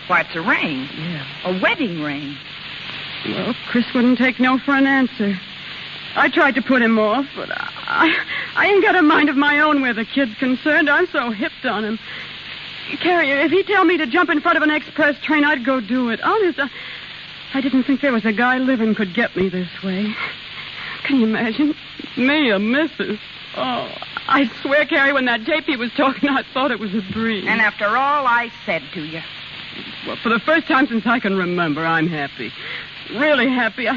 Speaker 7: it's a ring.
Speaker 9: Yeah.
Speaker 7: A wedding ring.
Speaker 9: Well, Chris wouldn't take no for an answer. I tried to put him off, but I ain't got a mind of my own where the kid's concerned. I'm so hipped on him. Carrie, if he'd tell me to jump in front of an express train, I'd go do it. Honest, I didn't think there was a guy living could get me this way. Can you imagine? Me, a missus. Oh, I swear, Carrie, when that JP was talking, I thought it was a dream.
Speaker 7: And after all I said to you.
Speaker 9: Well, for the first time since I can remember, I'm happy. Really happy.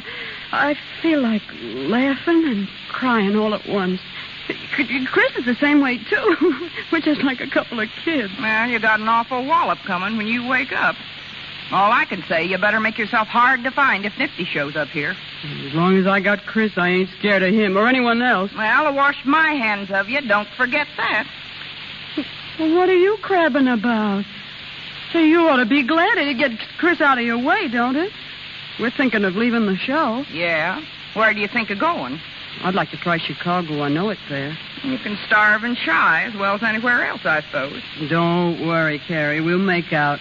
Speaker 9: I feel like laughing and crying all at once. Chris is the same way, too. We're just like a couple of kids.
Speaker 7: Well, you got an awful wallop coming when you wake up. All I can say, you better make yourself hard to find if Nifty shows up here.
Speaker 9: As long as I got Chris, I ain't scared of him or anyone else.
Speaker 7: Well, I washed my hands of you. Don't forget that.
Speaker 9: Well, what are you crabbing about? Say, you ought to be glad to get Chris out of your way, don't it? We're thinking of leaving the show.
Speaker 7: Yeah? Where do you think of going?
Speaker 9: I'd like to try Chicago. I know it's there.
Speaker 7: You can starve and shy as well as anywhere else, I suppose.
Speaker 9: Don't worry, Carrie. We'll make out.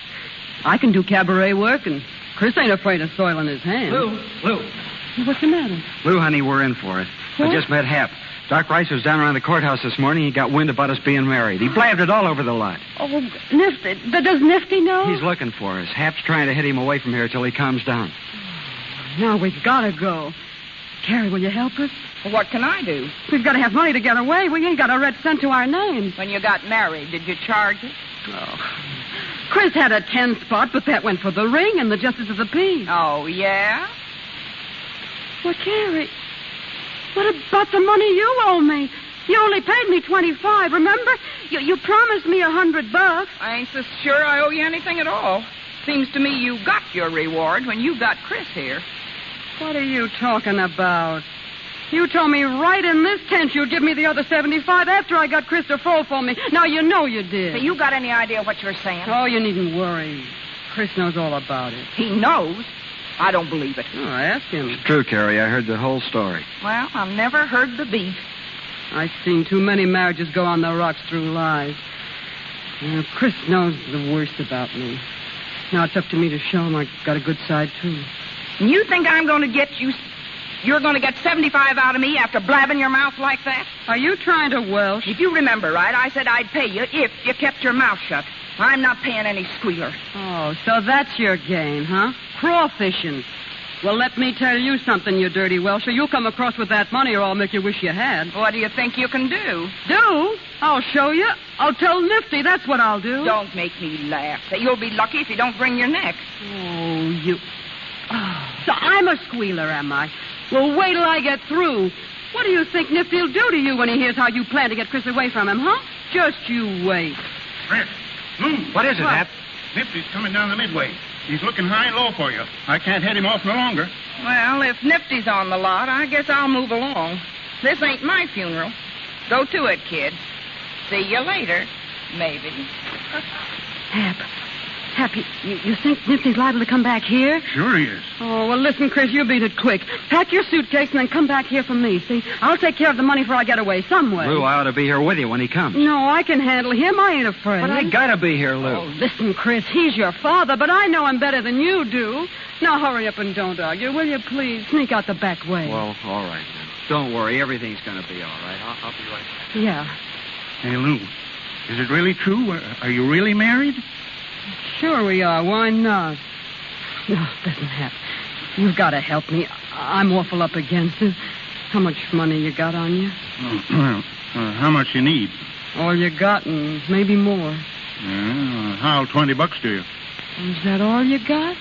Speaker 9: I can do cabaret work, and Chris ain't afraid of soiling his hands.
Speaker 10: Lou.
Speaker 9: What's the matter?
Speaker 10: Lou, honey, we're in for it.
Speaker 9: What?
Speaker 10: I just met Hap. Doc Rice was down around the courthouse this morning. He got wind about us being married. He blabbed it all over the lot.
Speaker 9: Oh, Nifty. Does Nifty know?
Speaker 10: He's looking for us. Hap's trying to hit him away from here till he calms down.
Speaker 9: Now we've got to go. Carrie, will you help us?
Speaker 7: Well, what can I do?
Speaker 9: We've got to have money to get away. We ain't got a red cent to our names.
Speaker 7: When you got married, did you charge it?
Speaker 9: Oh. Chris had a 10 spot, but that went for the ring and the justice of the peace.
Speaker 7: Oh, yeah?
Speaker 9: Well, Carrie, what about the money you owe me? You only paid me $25, remember? You promised me $100.
Speaker 7: I ain't so sure I owe you anything at all. Seems to me you got your reward when you got Chris here.
Speaker 9: What are you talking about? You told me right in this tent you'd give me the other 75 after I got Chris to fall for me. Now, you know you did.
Speaker 7: So you got any idea what you're saying?
Speaker 9: Oh, you needn't worry. Chris knows all about it.
Speaker 7: He knows? I don't believe it.
Speaker 9: Oh, ask him.
Speaker 10: It's true, Carrie. I heard the whole story.
Speaker 7: Well, I've never heard the beef.
Speaker 9: I've seen too many marriages go on the rocks through lies. Chris knows the worst about me. Now it's up to me to show him I got a good side, too.
Speaker 7: And you think I'm going to get you... You're going to get 75 out of me after blabbing your mouth like that?
Speaker 9: Are you trying to welsh?
Speaker 7: If you remember right, I said I'd pay you if you kept your mouth shut. I'm not paying any squealer.
Speaker 9: Oh, so that's your game, huh? Crawfishing. Well, let me tell you something, you dirty Welsher. You'll come across with that money or I'll make you wish you had.
Speaker 7: What do you think you can do?
Speaker 9: Do? I'll show you. I'll tell Nifty. That's what I'll do.
Speaker 7: Don't make me laugh. Say, you'll be lucky if you don't bring your neck.
Speaker 9: Oh, you... Oh, so I'm a squealer, am I? Well, wait till I get through. What do you think Nifty'll do to you when he hears how you plan to get Chris away from him, huh? Just you wait.
Speaker 5: Chris, Lou.
Speaker 10: What is it, Hap?
Speaker 5: Nifty's coming down the midway. He's looking high and low for you. I can't head him off no longer.
Speaker 7: Well, if Nifty's on the lot, I guess I'll move along. This ain't my funeral. Go to it, kid. See you later, maybe.
Speaker 9: Hap, you think Nifty's liable to come back here?
Speaker 5: Sure he is.
Speaker 9: Oh, well, listen, Chris, you beat it quick. Pack your suitcase and then come back here for me, see? I'll take care of the money before I get away, some way.
Speaker 10: Lou, I ought to be here with you when he comes.
Speaker 9: No, I can handle him. I ain't afraid.
Speaker 10: But I gotta be here, Lou.
Speaker 9: Oh, listen, Chris, he's your father, but I know him better than you do. Now, hurry up and don't argue, will you, please? Sneak out the back way.
Speaker 10: Well, all right, then. Don't worry. Everything's gonna be all right. I'll be right back.
Speaker 9: Yeah.
Speaker 5: Hey, Lou, is it really true? Are you really married?
Speaker 9: Sure we are. Why not? No, listen, Hap. You've got to help me. I'm awful up against it. How much money you got on you?
Speaker 5: How much you need?
Speaker 9: All you got and maybe more.
Speaker 5: How'll $20 do you?
Speaker 9: Is that all you got?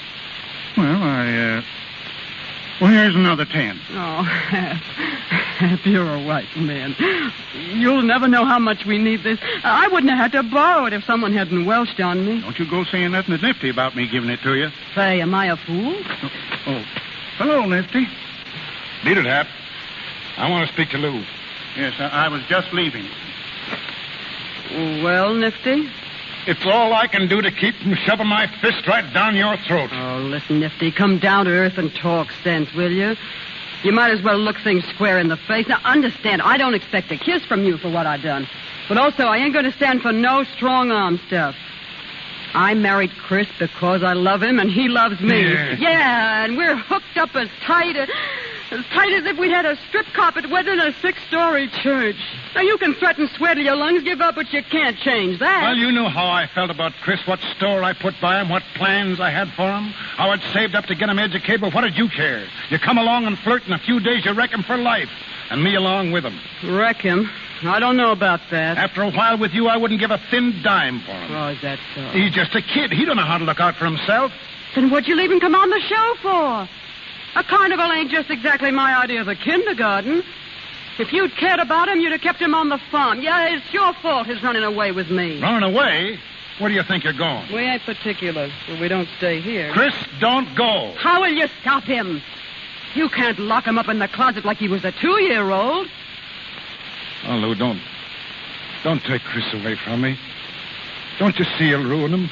Speaker 5: Well, Well, here's another 10.
Speaker 9: Oh, Hap, you're a white man. You'll never know how much we need this. I wouldn't have had to borrow it if someone hadn't welched on me.
Speaker 5: Don't you go saying nothing to Nifty about me giving it to you.
Speaker 9: Say, am I a fool?
Speaker 5: Oh, hello, Nifty.
Speaker 6: Beat it, Hap. I want to speak to Lou.
Speaker 5: Yes, I was just leaving.
Speaker 9: Well, Nifty?
Speaker 6: It's all I can do to keep from shoving my fist right down your throat.
Speaker 9: Oh, listen, Nifty, come down to earth and talk sense, will you? You might as well look things square in the face. Now, understand, I don't expect a kiss from you for what I done. But also, I ain't going to stand for no strong-arm stuff. I married Chris because I love him and he loves me. Yeah, and we're hooked up as tight as if we'd had a strip carpet wedding in a 6-story church. Now, you can threaten, swear till your lungs give up, but you can't change that.
Speaker 6: Well, you know how I felt about Chris, what store I put by him, what plans I had for him, how I'd saved up to get him educated, but what did you care? You come along and flirt, in a few days you wreck him for life, and me along with him.
Speaker 9: Wreck him? I don't know about that.
Speaker 6: After a while with you, I wouldn't give a thin dime for him.
Speaker 9: Oh, is that so?
Speaker 6: He's just a kid. He don't know how to look out for himself.
Speaker 9: Then what'd you leave him come on the show for? A carnival ain't just exactly my idea of a kindergarten. If you'd cared about him, you'd have kept him on the farm. Yeah, it's your fault his running away with me.
Speaker 6: Running away? Where do you think you're going?
Speaker 9: We ain't particular, so we don't stay here.
Speaker 6: Chris, don't go.
Speaker 9: How will you stop him? You can't lock him up in the closet like he was a 2-year-old.
Speaker 6: Oh, Lou, don't take Chris away from me. Don't you see he'll ruin him?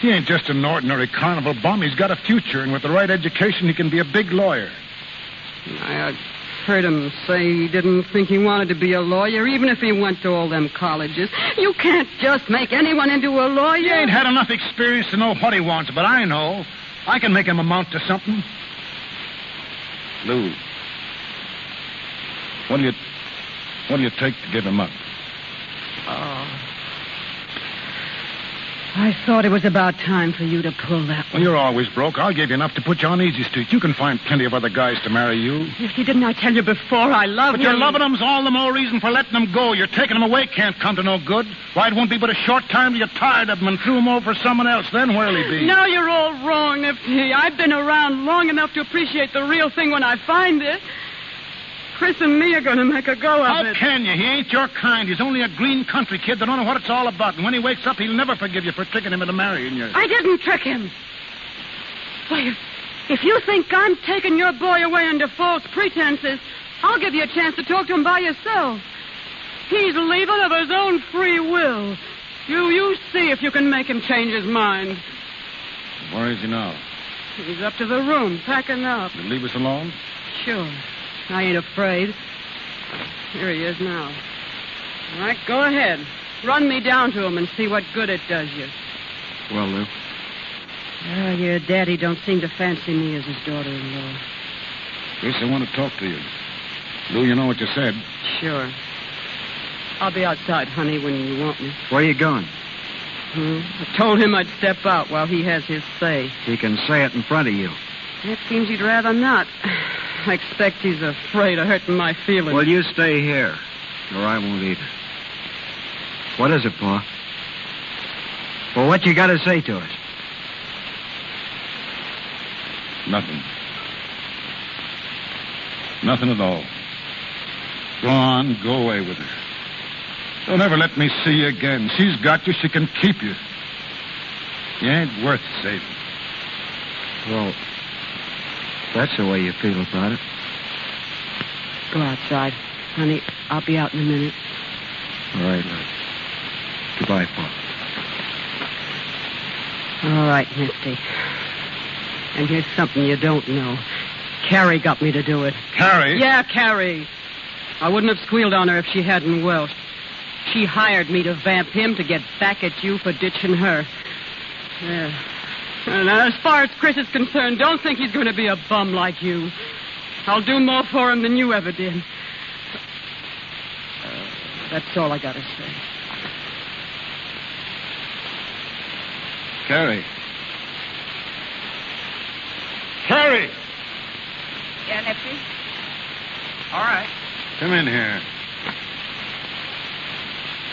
Speaker 6: He ain't just an ordinary carnival bum. He's got a future, and with the right education, he can be a big lawyer.
Speaker 9: I heard him say he didn't think he wanted to be a lawyer, even if he went to all them colleges. You can't just make anyone into a lawyer.
Speaker 6: He ain't had enough experience to know what he wants, but I know. I can make him amount to something. Lou, what do you take to give him up?
Speaker 9: Oh. I thought it was about time for you to pull that one.
Speaker 6: Well, you're always broke. I'll give you enough to put you on easy street. You can find plenty of other guys to marry you.
Speaker 9: Nifty, didn't I tell you before I love him?
Speaker 6: But you're loving him's all the more reason for letting him go. You're taking him away can't come to no good. Why, it won't be but a short time till you're tired of him and threw him over for someone else. Then where'll he be?
Speaker 9: No, you're all wrong, Nifty. I've been around long enough to appreciate the real thing when I find it. Chris and me are going to make a go of it.
Speaker 6: How can you? He ain't your kind. He's only a green country kid that don't know what it's all about. And when he wakes up, he'll never forgive you for tricking him into marrying you.
Speaker 9: I didn't trick him. Why, if you think I'm taking your boy away under false pretenses, I'll give you a chance to talk to him by yourself. He's leaving of his own free will. You see if you can make him change his mind.
Speaker 6: Where is he now?
Speaker 9: He's up to the room, packing up.
Speaker 6: He'll leave us alone?
Speaker 9: Sure. I ain't afraid. Here he is now. All right, go ahead. Run me down to him and see what good it does you.
Speaker 10: Well, Lou?
Speaker 9: Oh, your daddy don't seem to fancy me as his daughter-in-law.
Speaker 6: Chris, I want to talk to you. Lou, you know what you said.
Speaker 9: Sure. I'll be outside, honey, when you want me.
Speaker 10: Where you going?
Speaker 9: I told him I'd step out while he has his say.
Speaker 10: He can say it in front of you.
Speaker 9: It seems he'd rather not. I expect he's afraid of hurting my feelings.
Speaker 10: Well, you stay here, or I won't either. What is it, Pa? Well, what you got to say to us?
Speaker 6: Nothing. Nothing at all. Go on, go away with her. Don't ever let me see you again. She's got you, she can keep you. You ain't worth saving.
Speaker 10: Well, that's the way you feel about it.
Speaker 9: Go outside. Honey, I'll be out in a minute.
Speaker 10: All right, Lou. Goodbye, Pa.
Speaker 9: All right, Nifty. And here's something you don't know. Carrie got me to do it.
Speaker 6: Carrie?
Speaker 9: Yeah, Carrie. I wouldn't have squealed on her if she hadn't welched. She hired me to vamp him to get back at you for ditching her. Yeah. And as far as Chris is concerned, don't think he's going to be a bum like you. I'll do more for him than you ever did. That's all I got to say.
Speaker 6: Carrie. Carrie!
Speaker 7: Yeah, Nifty? All right.
Speaker 6: Come in here.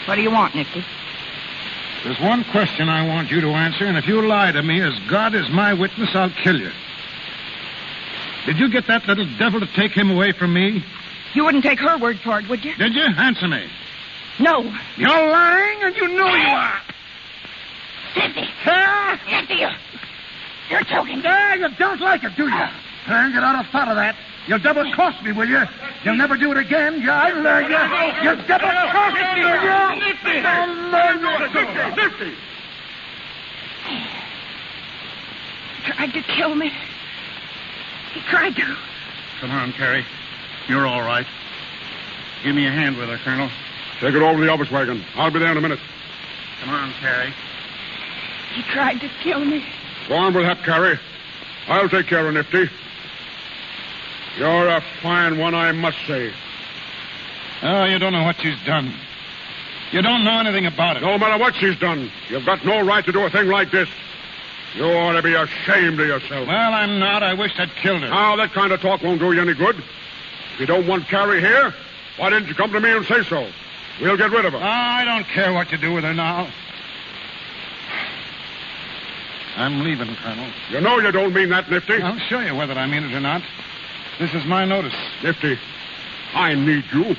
Speaker 7: What do you want, Nifty?
Speaker 6: There's one question I want you to answer, and if you lie to me, as God is my witness, I'll kill you. Did you get that little devil to take him away from me?
Speaker 7: You wouldn't take her word for it, would you?
Speaker 6: Did you? Answer me.
Speaker 7: No.
Speaker 5: You're lying, and you know you are.
Speaker 7: Cynthia.
Speaker 5: Huh?
Speaker 7: Cynthia. You're choking.
Speaker 5: You don't like it, do you? Get out of thought of that. You'll double-cross me, will you? You'll never do it again. I learn you. You'll double-cross me, will you? I'll learn you.
Speaker 8: Nifty!
Speaker 7: He tried to kill me. He tried to.
Speaker 6: Come on, Carrie. You're all right. Give me a hand with her, Colonel.
Speaker 8: Take it over to the office wagon. I'll be there in a minute.
Speaker 6: Come on, Carrie.
Speaker 7: He tried to kill me.
Speaker 8: Go on with that, Carrie. I'll take care of Nifty. You're a fine one, I must say.
Speaker 6: Oh, you don't know what she's done. You don't know anything about it.
Speaker 8: No matter what she's done, you've got no right to do a thing like this. You ought to be ashamed of yourself.
Speaker 6: Well, I'm not. I wish I'd killed her.
Speaker 8: Now, that kind of talk won't do you any good. If you don't want Carrie here, why didn't you come to me and say so? We'll get rid of her.
Speaker 6: I don't care what you do with her now. I'm leaving, Colonel.
Speaker 8: You know you don't mean that, Nifty.
Speaker 6: I'll show you whether I mean it or not. This is my notice.
Speaker 8: Nifty, I need you.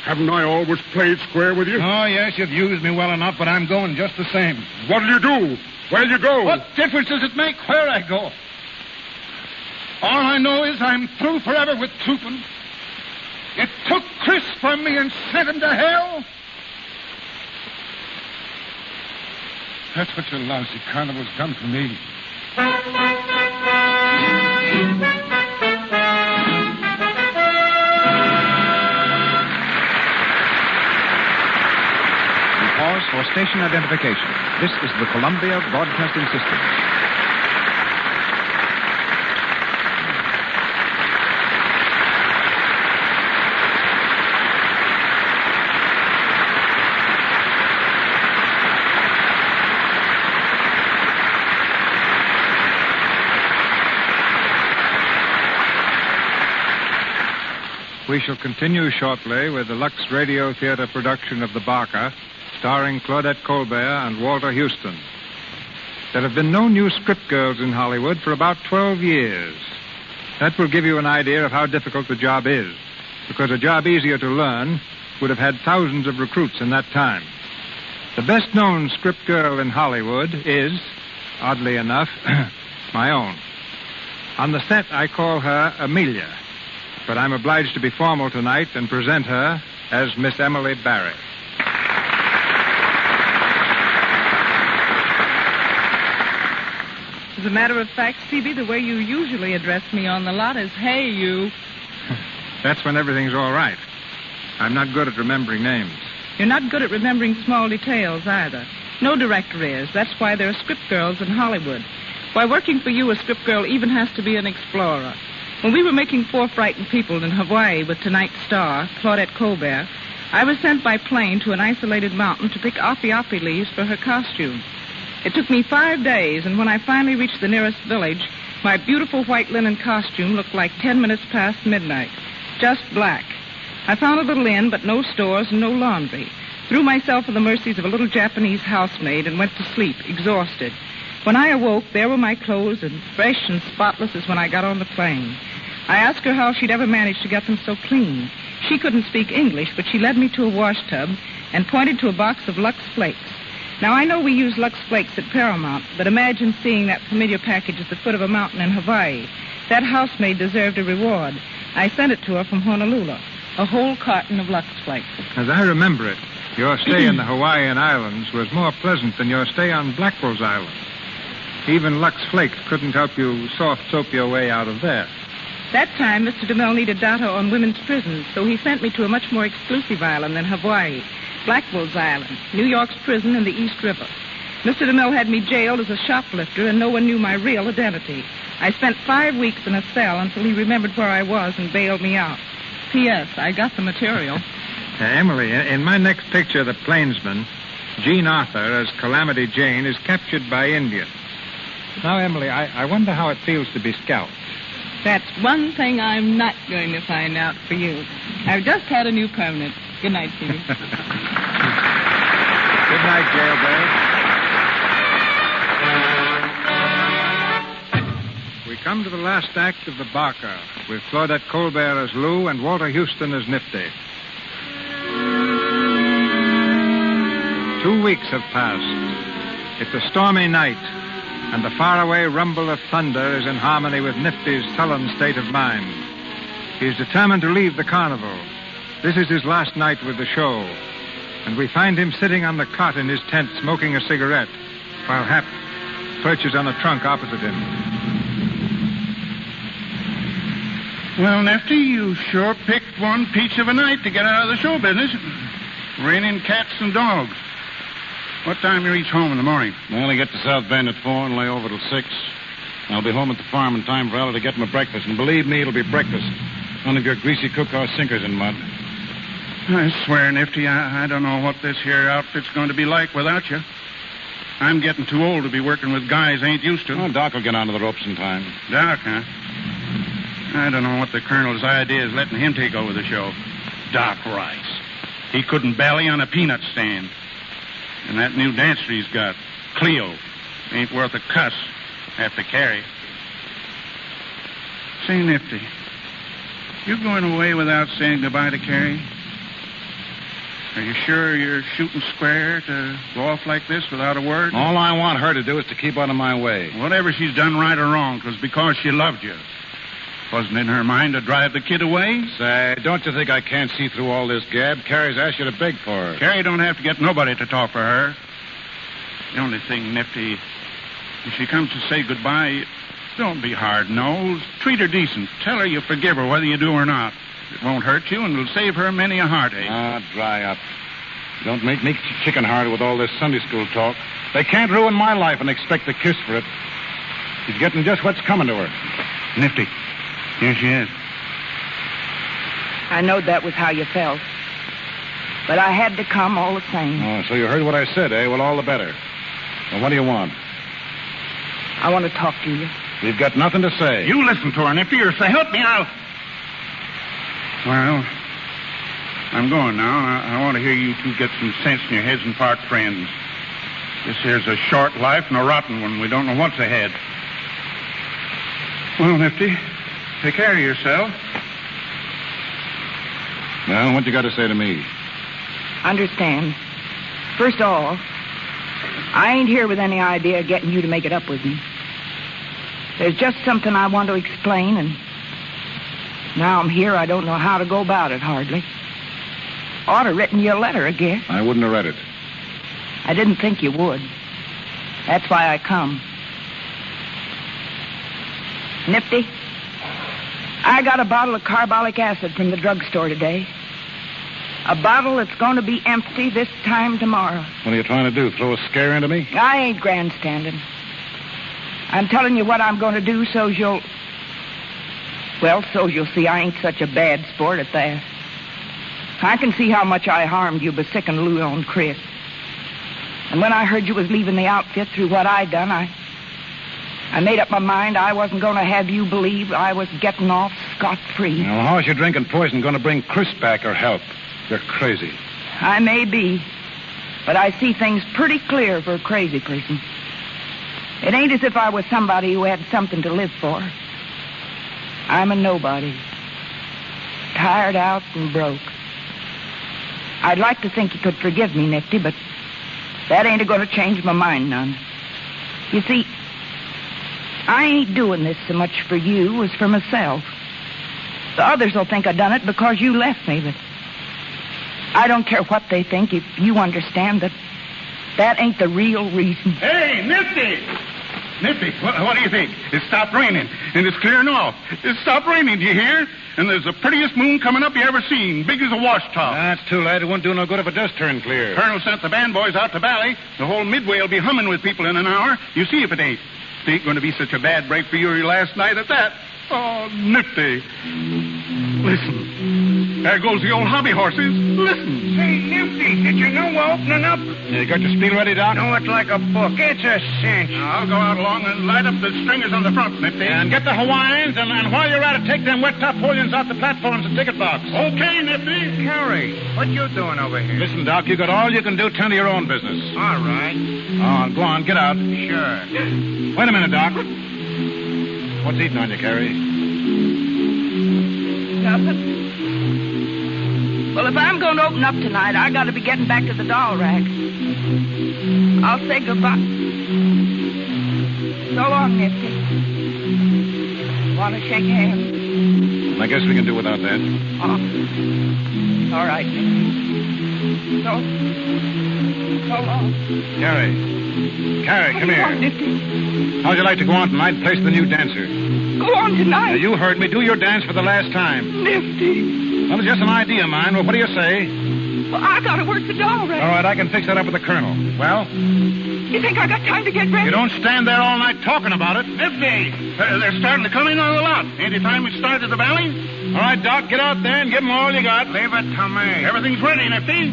Speaker 8: Haven't I always played square with you?
Speaker 6: Oh, yes, you've used me well enough, but I'm going just the same.
Speaker 8: What'll you do? Where'll you go?
Speaker 6: What difference does it make where I go? All I know is I'm through forever with trooping. It took Chris from me and sent him to hell. That's what your lousy carnival's done for me.
Speaker 3: Pause for station identification. This is the Columbia Broadcasting System.
Speaker 4: We shall continue shortly with the Lux Radio Theater production of The Barker, starring Claudette Colbert and Walter Houston. There have been no new script girls in Hollywood for about 12 years. That will give you an idea of how difficult the job is, because a job easier to learn would have had thousands of recruits in that time. The best-known script girl in Hollywood is, oddly enough, my own. On the set, I call her Amelia, but I'm obliged to be formal tonight and present her as Miss Emily Barry.
Speaker 13: As a matter of fact, Phoebe, the way you usually address me on the lot is, hey, you.
Speaker 4: That's when everything's all right. I'm not good at remembering names.
Speaker 13: You're not good at remembering small details, either. No director is. That's why there are script girls in Hollywood. Why, working for you, a script girl even has to be an explorer. When we were making Four Frightened People in Hawaii with tonight's star, Claudette Colbert, I was sent by plane to an isolated mountain to pick api-api leaves for her costume. It took me 5 days, and when I finally reached the nearest village, my beautiful white linen costume looked like 10 minutes past midnight. Just black. I found a little inn, but no stores and no laundry. Threw myself at the mercies of a little Japanese housemaid and went to sleep, exhausted. When I awoke, there were my clothes, and fresh and spotless as when I got on the plane. I asked her how she'd ever managed to get them so clean. She couldn't speak English, but she led me to a wash tub and pointed to a box of Lux Flakes. Now, I know we use Lux Flakes at Paramount, but imagine seeing that familiar package at the foot of a mountain in Hawaii. That housemaid deserved a reward. I sent it to her from Honolulu, a whole carton of Lux Flakes.
Speaker 4: As I remember it, your stay in the Hawaiian Islands was more pleasant than your stay on Blackwell's Island. Even Lux Flakes couldn't help you soft soap your way out of there.
Speaker 13: That time, Mr. DeMille needed data on women's prisons, so he sent me to a much more exclusive island than Hawaii, Blackwell's Island, New York's prison in the East River. Mr. DeMille had me jailed as a shoplifter, and no one knew my real identity. I spent 5 weeks in a cell until he remembered where I was and bailed me out. P.S. I got the material.
Speaker 4: Emily, in my next picture, The Plainsman, Jean Arthur, as Calamity Jane, is captured by Indians. Now, Emily, I wonder how it feels to be scalped.
Speaker 13: That's one thing I'm not going to find out for you. I've just had a new permanent. Good night, Phoebe.
Speaker 4: Good night, Jailbird. We come to the last act of The Barker, with Claudette Colbert as Lou and Walter Houston as Nifty. 2 weeks have passed. It's a stormy night, and the faraway rumble of thunder is in harmony with Nifty's sullen state of mind. He is determined to leave the carnival. This is his last night with the show, and we find him sitting on the cot in his tent smoking a cigarette, while Hap perches on a trunk opposite him.
Speaker 5: Well, Nifty, you sure picked one peach of a night to get out of the show business. Raining cats and dogs. What time you reach home in the morning?
Speaker 6: Well, I get to South Bend at 4 and lay over till 6. I'll be home at the farm in time for Ella to get my breakfast. And believe me, it'll be breakfast. None of your greasy cookhouse sinkers in mud.
Speaker 5: I swear, Nifty, I don't know what this here outfit's going to be like without you. I'm getting too old to be working with guys I ain't used to.
Speaker 6: Oh, Doc will get onto the ropes in time.
Speaker 5: Doc, huh? I don't know what the colonel's idea is letting him take over the show. Doc Rice. He couldn't bally on a peanut stand. And that new dancer he's got, Cleo, ain't worth a cuss. Have to carry. Say, Nifty, you going away without saying goodbye to Carrie? Are you sure you're shooting square to go off like this without a word?
Speaker 6: All I want her to do is to keep out of my way.
Speaker 5: Whatever she's done right or wrong, 'twas because she loved you. Wasn't in her mind to drive the kid away?
Speaker 6: Say, don't you think I can't see through all this gab? Carrie's asked you to beg for her.
Speaker 5: Carrie don't have to get nobody to talk for her. The only thing, Nifty, if she comes to say goodbye, don't be hard-nosed. Treat her decent. Tell her you forgive her whether you do or not. It won't hurt you, and it'll save her many a heartache.
Speaker 6: Ah, dry up. Don't make me chicken-hearted with all this Sunday school talk. They can't ruin my life and expect a kiss for it. She's getting just what's coming to her.
Speaker 5: Nifty, here she is.
Speaker 7: I know that was how you felt. But I had to come all the same.
Speaker 6: Oh, so you heard what I said, eh? Well, all the better. Well, what do you want?
Speaker 7: I want to talk to you.
Speaker 6: You've got nothing to say.
Speaker 5: You listen to her, Nifty, or say, help me out. Well, I'm going now. I want to hear you two get some sense in your heads and part friends. This here's a short life and a rotten one. We don't know what's ahead. Well, Nifty, take care of yourself.
Speaker 6: Well, what you got to say to me?
Speaker 7: Understand. First of all, I ain't here with any idea of getting you to make it up with me. There's just something I want to explain, and now I'm here, I don't know how to go about it, hardly. Ought to written you a letter, I guess.
Speaker 6: I wouldn't have read it.
Speaker 7: I didn't think you would. That's why I come. Nifty, I got a bottle of carbolic acid from the drugstore today. A bottle that's going to be empty this time tomorrow.
Speaker 6: What are you trying to do, throw a scare into me?
Speaker 7: I ain't grandstanding. I'm telling you what I'm going to do so's you'll... Well, so's you'll see I ain't such a bad sport at that. I can see how much I harmed you by sicking Lou on Chris. And when I heard you was leaving the outfit through what I done, I made up my mind I wasn't going to have you believe I was getting off scot-free.
Speaker 6: Now, how's your drinking poison going to bring Chris back or help? You're crazy.
Speaker 7: I may be, but I see things pretty clear for a crazy person. It ain't as if I was somebody who had something to live for. I'm a nobody. Tired out and broke. I'd like to think you could forgive me, Nifty, but that ain't going to change my mind none. You see, I ain't doing this so much for you as for myself. The others will think I done it because you left me, but I don't care what they think if you understand that that ain't the real reason.
Speaker 5: Hey, Nifty! Nifty, what do you think? It stopped raining, and it's clearing off. It stopped raining, do you hear? And there's the prettiest moon coming up you ever seen, big as a washtub.
Speaker 6: That's too late. It won't do no good if it does turn clear.
Speaker 5: Colonel sent the band boys out to Bally. The whole Midway will be humming with people in an hour. You see if it ain't. It ain't going to be such a bad break for you last night at that. Oh, Nifty. Listen. There goes the old hobby horses. Listen.
Speaker 11: Say, Nifty, did you know we're opening up?
Speaker 6: You got your spiel ready, Doc?
Speaker 11: Know it like a book. It's a cinch.
Speaker 5: I'll go out along and light up the stringers on the front, Nifty.
Speaker 6: And get the Hawaiians, and while you're at it, take them wet top Hawaiians off the platforms and ticket box.
Speaker 5: Okay, Nifty.
Speaker 11: Carrie, what you doing over here?
Speaker 6: Listen, Doc, you got all you can do. Tend to your own business.
Speaker 11: All right.
Speaker 6: Oh, go on, get out.
Speaker 11: Sure.
Speaker 6: Wait a minute, Doc. What's eating on you, Carrie?
Speaker 7: Nothing. Well, if I'm going to open up tonight, I got to be getting back to the doll rack. I'll say goodbye. So long, Nifty. Want to shake hands?
Speaker 6: I guess we can do without that.
Speaker 7: Oh. All right, Nifty. So long.
Speaker 6: Carrie, come here.
Speaker 7: On, Nifty.
Speaker 6: How'd you like to go on tonight and place the new dancer?
Speaker 7: Go on tonight.
Speaker 6: Now, you heard me. Do your dance for the last time.
Speaker 7: Nifty.
Speaker 6: Well, it's just an idea of mine. Well, what do you say?
Speaker 7: Well, I got to work the doll rack.
Speaker 6: All right, I can fix that up with the colonel. Well?
Speaker 7: You think I got time to get ready?
Speaker 6: You don't stand there all night talking about it.
Speaker 5: Nifty, they're starting to come in on the lot. Ain't it time we started the valley?
Speaker 6: All right, Doc, get out there and give them all you got.
Speaker 5: Leave it to me. Everything's ready, Nifty.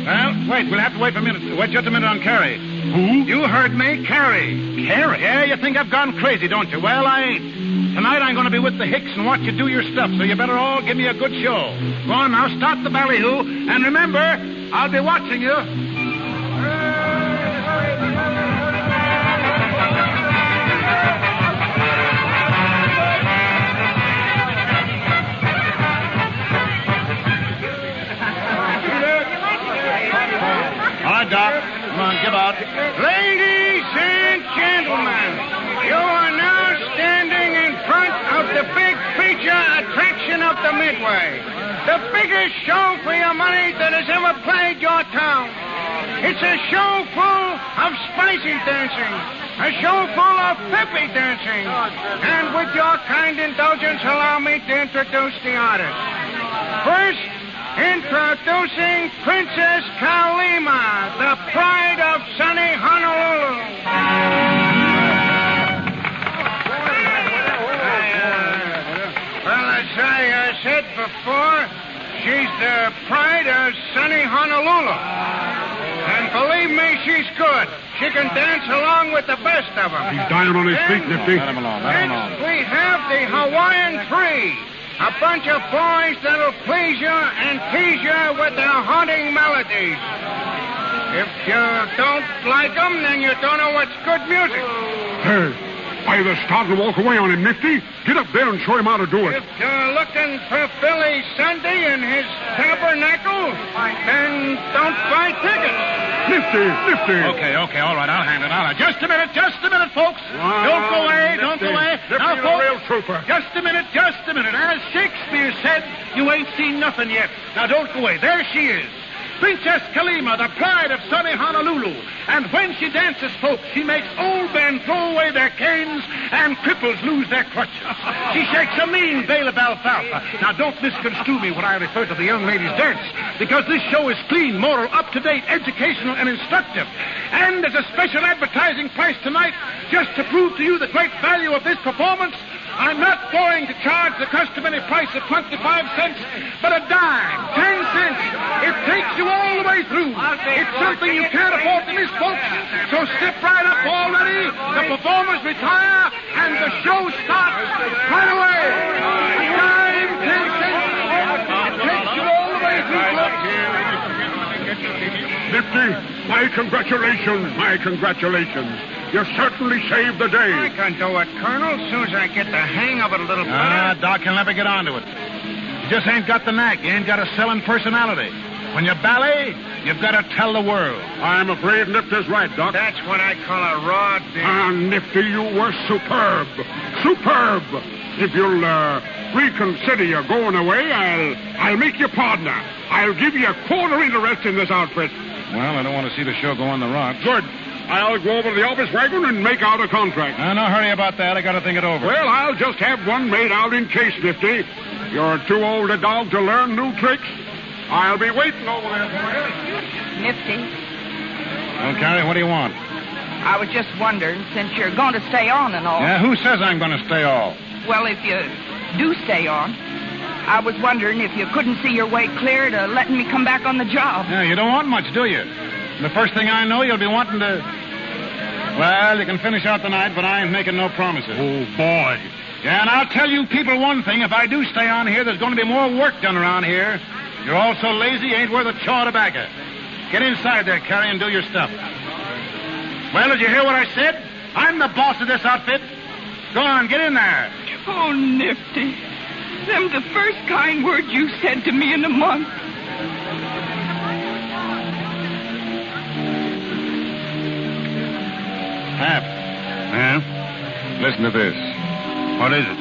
Speaker 6: Well, wait. We'll have to wait a minute. Wait just a minute on Carrie.
Speaker 5: Who?
Speaker 6: You heard me, Carrie.
Speaker 5: Carrie?
Speaker 6: Yeah, you think I've gone crazy, don't you? Well, I ain't. Tonight I'm going to be with the Hicks and watch you do your stuff, so you better all give me a good show. Go on now, start the ballyhoo, and remember, I'll be watching you. All right, Doc. Come on, give out.
Speaker 14: Ladies and gentlemen, you are now standing in front of the big feature attraction of the Midway. The biggest show for your money that has ever plagued your town. It's a show full of spicy dancing, a show full of peppy dancing. And with your kind indulgence, allow me to introduce the artist. First, introducing Princess Kalima, the pride of sunny Honolulu. Well, as I said before, she's the pride of sunny Honolulu. And believe me, she's good. She can dance along with the best of them.
Speaker 8: He's dying on his feet, Nifty.
Speaker 6: Let him alone.
Speaker 14: Next, we have the Hawaiian Three. A bunch of boys that'll please you and tease you with their haunting melodies. If you don't like them, then you don't know what's good music.
Speaker 8: Hey, either start to walk away on him, Nifty. Get up there and show him how to do it.
Speaker 14: If you're looking for Billy Sunday and his tabernacle, then don't buy tickets.
Speaker 8: Nifty.
Speaker 6: Okay, all right, I'll handle it. Just a minute, folks. Don't go away.
Speaker 8: Nifty,
Speaker 6: Now,
Speaker 8: you're a real
Speaker 6: folks,
Speaker 8: trooper.
Speaker 6: just a minute. As Shakespeare said, you ain't seen nothing yet. Now, don't go away. There she is. Princess Kalima, the pride of sunny Honolulu. And when she dances, folks, she makes old men throw away their canes and cripples lose their crutches. She shakes a mean bale of alfalfa. Now, don't misconstrue me when I refer to the young ladies' dance, because this show is clean, moral, up-to-date, educational, and instructive. And as a special advertising price tonight, just to prove to you the great value of this performance, I'm not going to charge the customary price of 25 cents, but a dime, 10 cents. It takes you all the way through. It's something you can't afford to miss, folks. So step right up already. The performers retire, and the show starts right away. A dime, 10 cents. It takes you all the way through, folks.
Speaker 8: Nifty, my congratulations. You certainly saved the day.
Speaker 14: I can do it, Colonel, as soon as I get the hang of it a little better.
Speaker 6: Doc can never get onto it. You just ain't got the knack. You ain't got a selling personality. When you ballet, you've got to tell the world.
Speaker 8: I'm afraid Nifty's right, Doc.
Speaker 14: That's what I call a raw deal.
Speaker 8: Nifty, you were superb. If you'll reconsider your going away, I'll make you partner. I'll give you a quarter interest in this outfit.
Speaker 6: Well, I don't want to see the show go on the rocks.
Speaker 8: Good. I'll go over to the office wagon and make out a contract.
Speaker 6: No hurry about that. I got to think it over.
Speaker 8: Well, I'll just have one made out in case, Nifty. You're too old a dog to learn new tricks. I'll be waiting over there for you.
Speaker 7: Nifty,
Speaker 6: Well, Carrie, what do you want?
Speaker 7: I was just wondering, since you're going to stay on and all.
Speaker 6: Yeah, who says I'm going to stay all?
Speaker 7: Well, if you do stay on, I was wondering if you couldn't see your way clear to letting me come back on the job.
Speaker 6: Yeah, you don't want much, do you? The first thing I know, you'll be wanting to... Well, you can finish out the night, but I ain't making no promises.
Speaker 8: Oh, boy.
Speaker 6: Yeah, and I'll tell you people one thing. If I do stay on here, there's going to be more work done around here. You're all so lazy, you ain't worth a chaw of tobacco. Get inside there, Carrie, and do your stuff. Well, did you hear what I said? I'm the boss of this outfit.
Speaker 5: Go on, get in there.
Speaker 7: Oh, Nifty. Them the first kind words you said to me in a month.
Speaker 6: Hap.
Speaker 8: Yeah?
Speaker 6: Listen to this.
Speaker 8: What is it?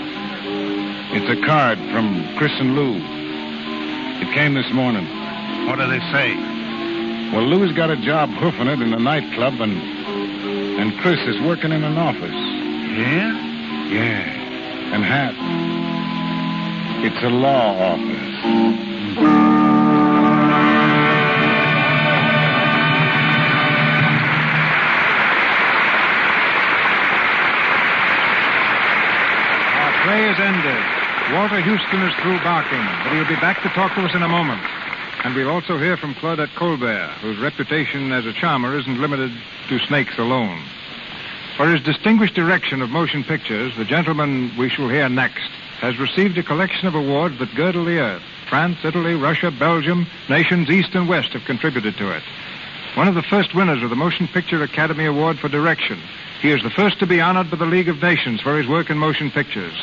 Speaker 6: It's a card from Chris and Lou. It came this morning.
Speaker 8: What do they say?
Speaker 6: Well, Lou's got a job hoofing it in a nightclub, and Chris is working in an office.
Speaker 8: Yeah?
Speaker 6: Yeah. And Hap, it's a law office.
Speaker 4: Play is ended. Walter Houston is through barking, but he'll be back to talk to us in a moment. And we'll also hear from Claudette Colbert, whose reputation as a charmer isn't limited to snakes alone. For his distinguished direction of motion pictures, the gentleman we shall hear next has received a collection of awards that girdle the earth. France, Italy, Russia, Belgium, nations east and west have contributed to it. One of the first winners of the Motion Picture Academy Award for Direction. He is the first to be honored by the League of Nations for his work in motion pictures.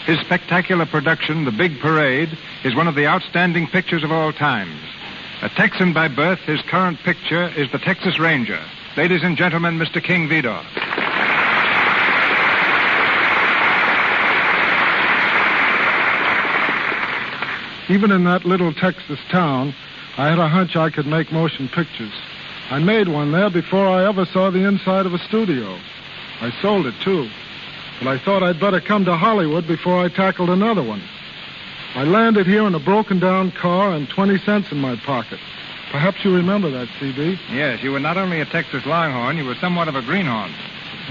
Speaker 4: His spectacular production, The Big Parade, is one of the outstanding pictures of all times. A Texan by birth, his current picture is The Texas Ranger. Ladies and gentlemen, Mr. King Vidor.
Speaker 15: Even in that little Texas town, I had a hunch I could make motion pictures. I made one there before I ever saw the inside of a studio. I sold it, too. But I thought I'd better come to Hollywood before I tackled another one. I landed here in a broken-down car and 20 cents in my pocket. Perhaps you remember that, C.B.?
Speaker 4: Yes, you were not only a Texas Longhorn, you were somewhat of a greenhorn.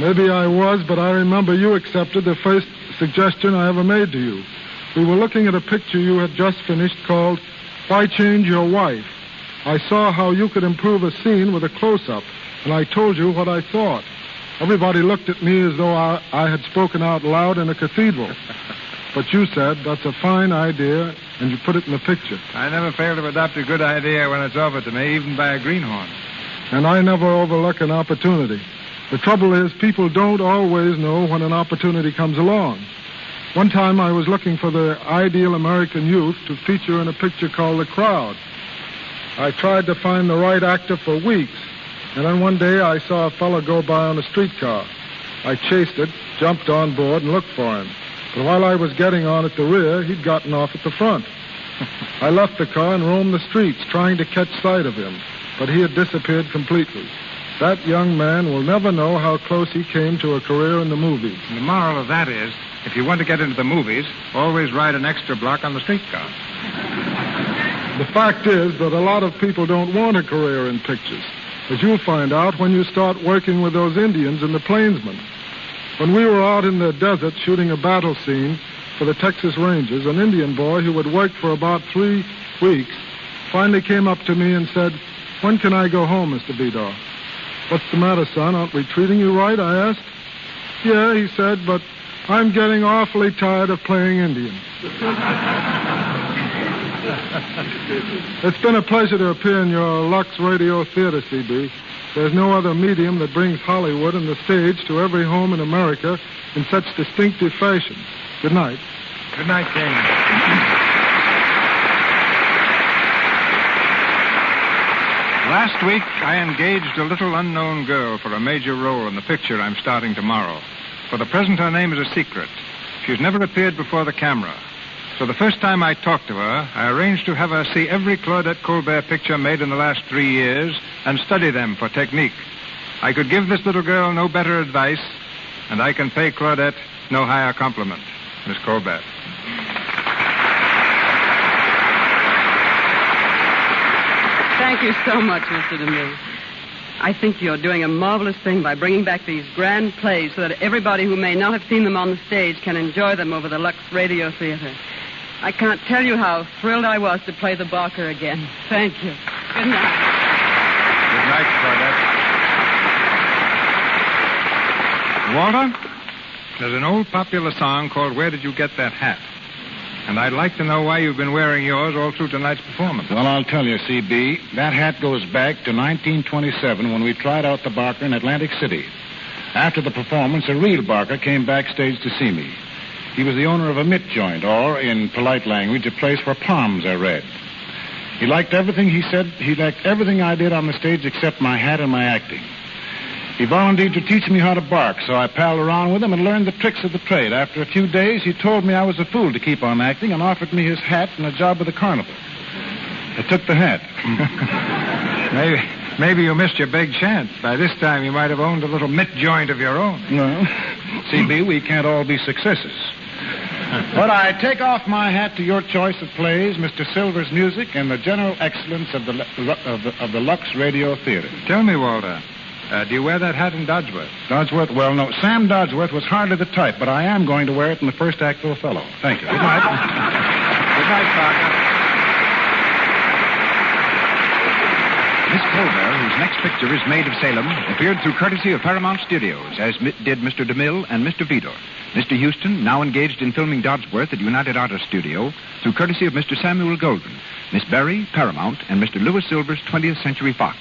Speaker 15: Maybe I was, but I remember you accepted the first suggestion I ever made to you. We were looking at a picture you had just finished called Why Change Your Wife? I saw how you could improve a scene with a close-up, and I told you what I thought. Everybody looked at me as though I had spoken out loud in a cathedral. But you said, that's a fine idea, and you put it in the picture.
Speaker 4: I never fail to adopt a good idea when it's offered to me, even by a greenhorn.
Speaker 15: And I never overlook an opportunity. The trouble is, people don't always know when an opportunity comes along. One time I was looking for the ideal American youth to feature in a picture called The Crowd. I tried to find the right actor for weeks, and then one day I saw a fellow go by on a streetcar. I chased it, jumped on board, and looked for him. But while I was getting on at the rear, he'd gotten off at the front. I left the car and roamed the streets, trying to catch sight of him, but he had disappeared completely. That young man will never know how close he came to a career in the movies.
Speaker 4: And the moral of that is, if you want to get into the movies, always ride an extra block on the streetcar.
Speaker 15: The fact is that a lot of people don't want a career in pictures, as you'll find out when you start working with those Indians and the Plainsmen. When we were out in the desert shooting a battle scene for the Texas Rangers, an Indian boy who had worked for about 3 weeks finally came up to me and said, "When can I go home, Mr. Vidor?" "What's the matter, son? Aren't we treating you right?" I asked. "Yeah," he said, "but I'm getting awfully tired of playing Indian." It's been a pleasure to appear in your Lux Radio Theater, C.B. There's no other medium that brings Hollywood and the stage to every home in America in such distinctive fashion. Good night.
Speaker 4: Good night, King. Last week, I engaged a little unknown girl for a major role in the picture I'm starting tomorrow. For the present, her name is a secret. She's never appeared before the camera. So the first time I talked to her, I arranged to have her see every Claudette Colbert picture made in the last 3 years and study them for technique. I could give this little girl no better advice, and I can pay Claudette no higher compliment. Miss Colbert.
Speaker 9: Thank you so much, Mr. DeMille. I think you're doing a marvelous thing by bringing back these grand plays so that everybody who may not have seen them on the stage can enjoy them over the Lux Radio Theater. I can't tell you how thrilled I was to play the Barker again. Thank you. Good night.
Speaker 4: Good night, Claudette. Walter, there's an old popular song called Where Did You Get That Hat? And I'd like to know why you've been wearing yours all through tonight's performance.
Speaker 6: Well, I'll tell you, C.B., that hat goes back to 1927 when we tried out the Barker in Atlantic City. After the performance, a real barker came backstage to see me. He was the owner of a mitt joint, or, in polite language, a place for palms, I read. He liked everything he said. He liked everything I did on the stage except my hat and my acting. He volunteered to teach me how to bark, so I palled around with him and learned the tricks of the trade. After a few days, he told me I was a fool to keep on acting and offered me his hat and a job with the carnival. I took the hat.
Speaker 4: Maybe you missed your big chance. By this time, you might have owned a little mitt joint of your own.
Speaker 6: Well, CB, we can't all be successes. But I take off my hat to your choice of plays, Mr. Silver's music, and the general excellence of the Lux Radio Theater.
Speaker 4: Tell me, Walter, do you wear that hat in Dodgeworth?
Speaker 6: Dodgeworth? Well, no. Sam Dodgeworth was hardly the type, but I am going to wear it in the first act of Othello. Thank you. Good night.
Speaker 3: Good night, Parker. Miss Colbert, whose next picture is Maid of Salem, appeared through courtesy of Paramount Studios, as did Mr. DeMille and Mr. Vidor. Mr. Houston, now engaged in filming Dodgeworth at United Artists Studio, through courtesy of Mr. Samuel Golden. Miss Berry, Paramount, and Mr. Louis Silver's 20th Century Fox.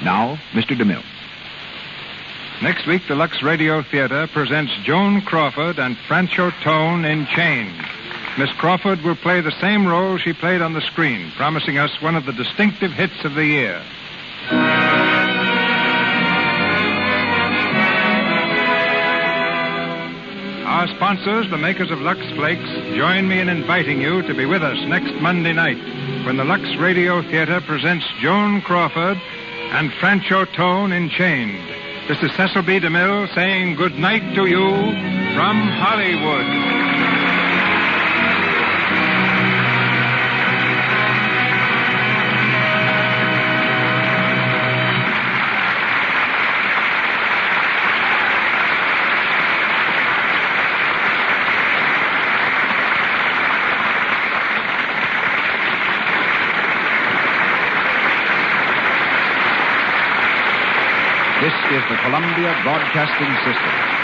Speaker 3: Now, Mr. DeMille.
Speaker 4: Next week, the Lux Radio Theater presents Joan Crawford and Francho Tone in Chains. Miss Crawford will play the same role she played on the screen, promising us one of the distinctive hits of the year. Our sponsors, the makers of Lux Flakes, join me in inviting you to be with us next Monday night when the Lux Radio Theater presents Joan Crawford and Francho Tone in Chains. This is Cecil B. DeMille saying good night to you from Hollywood.
Speaker 3: This is the Columbia Broadcasting System.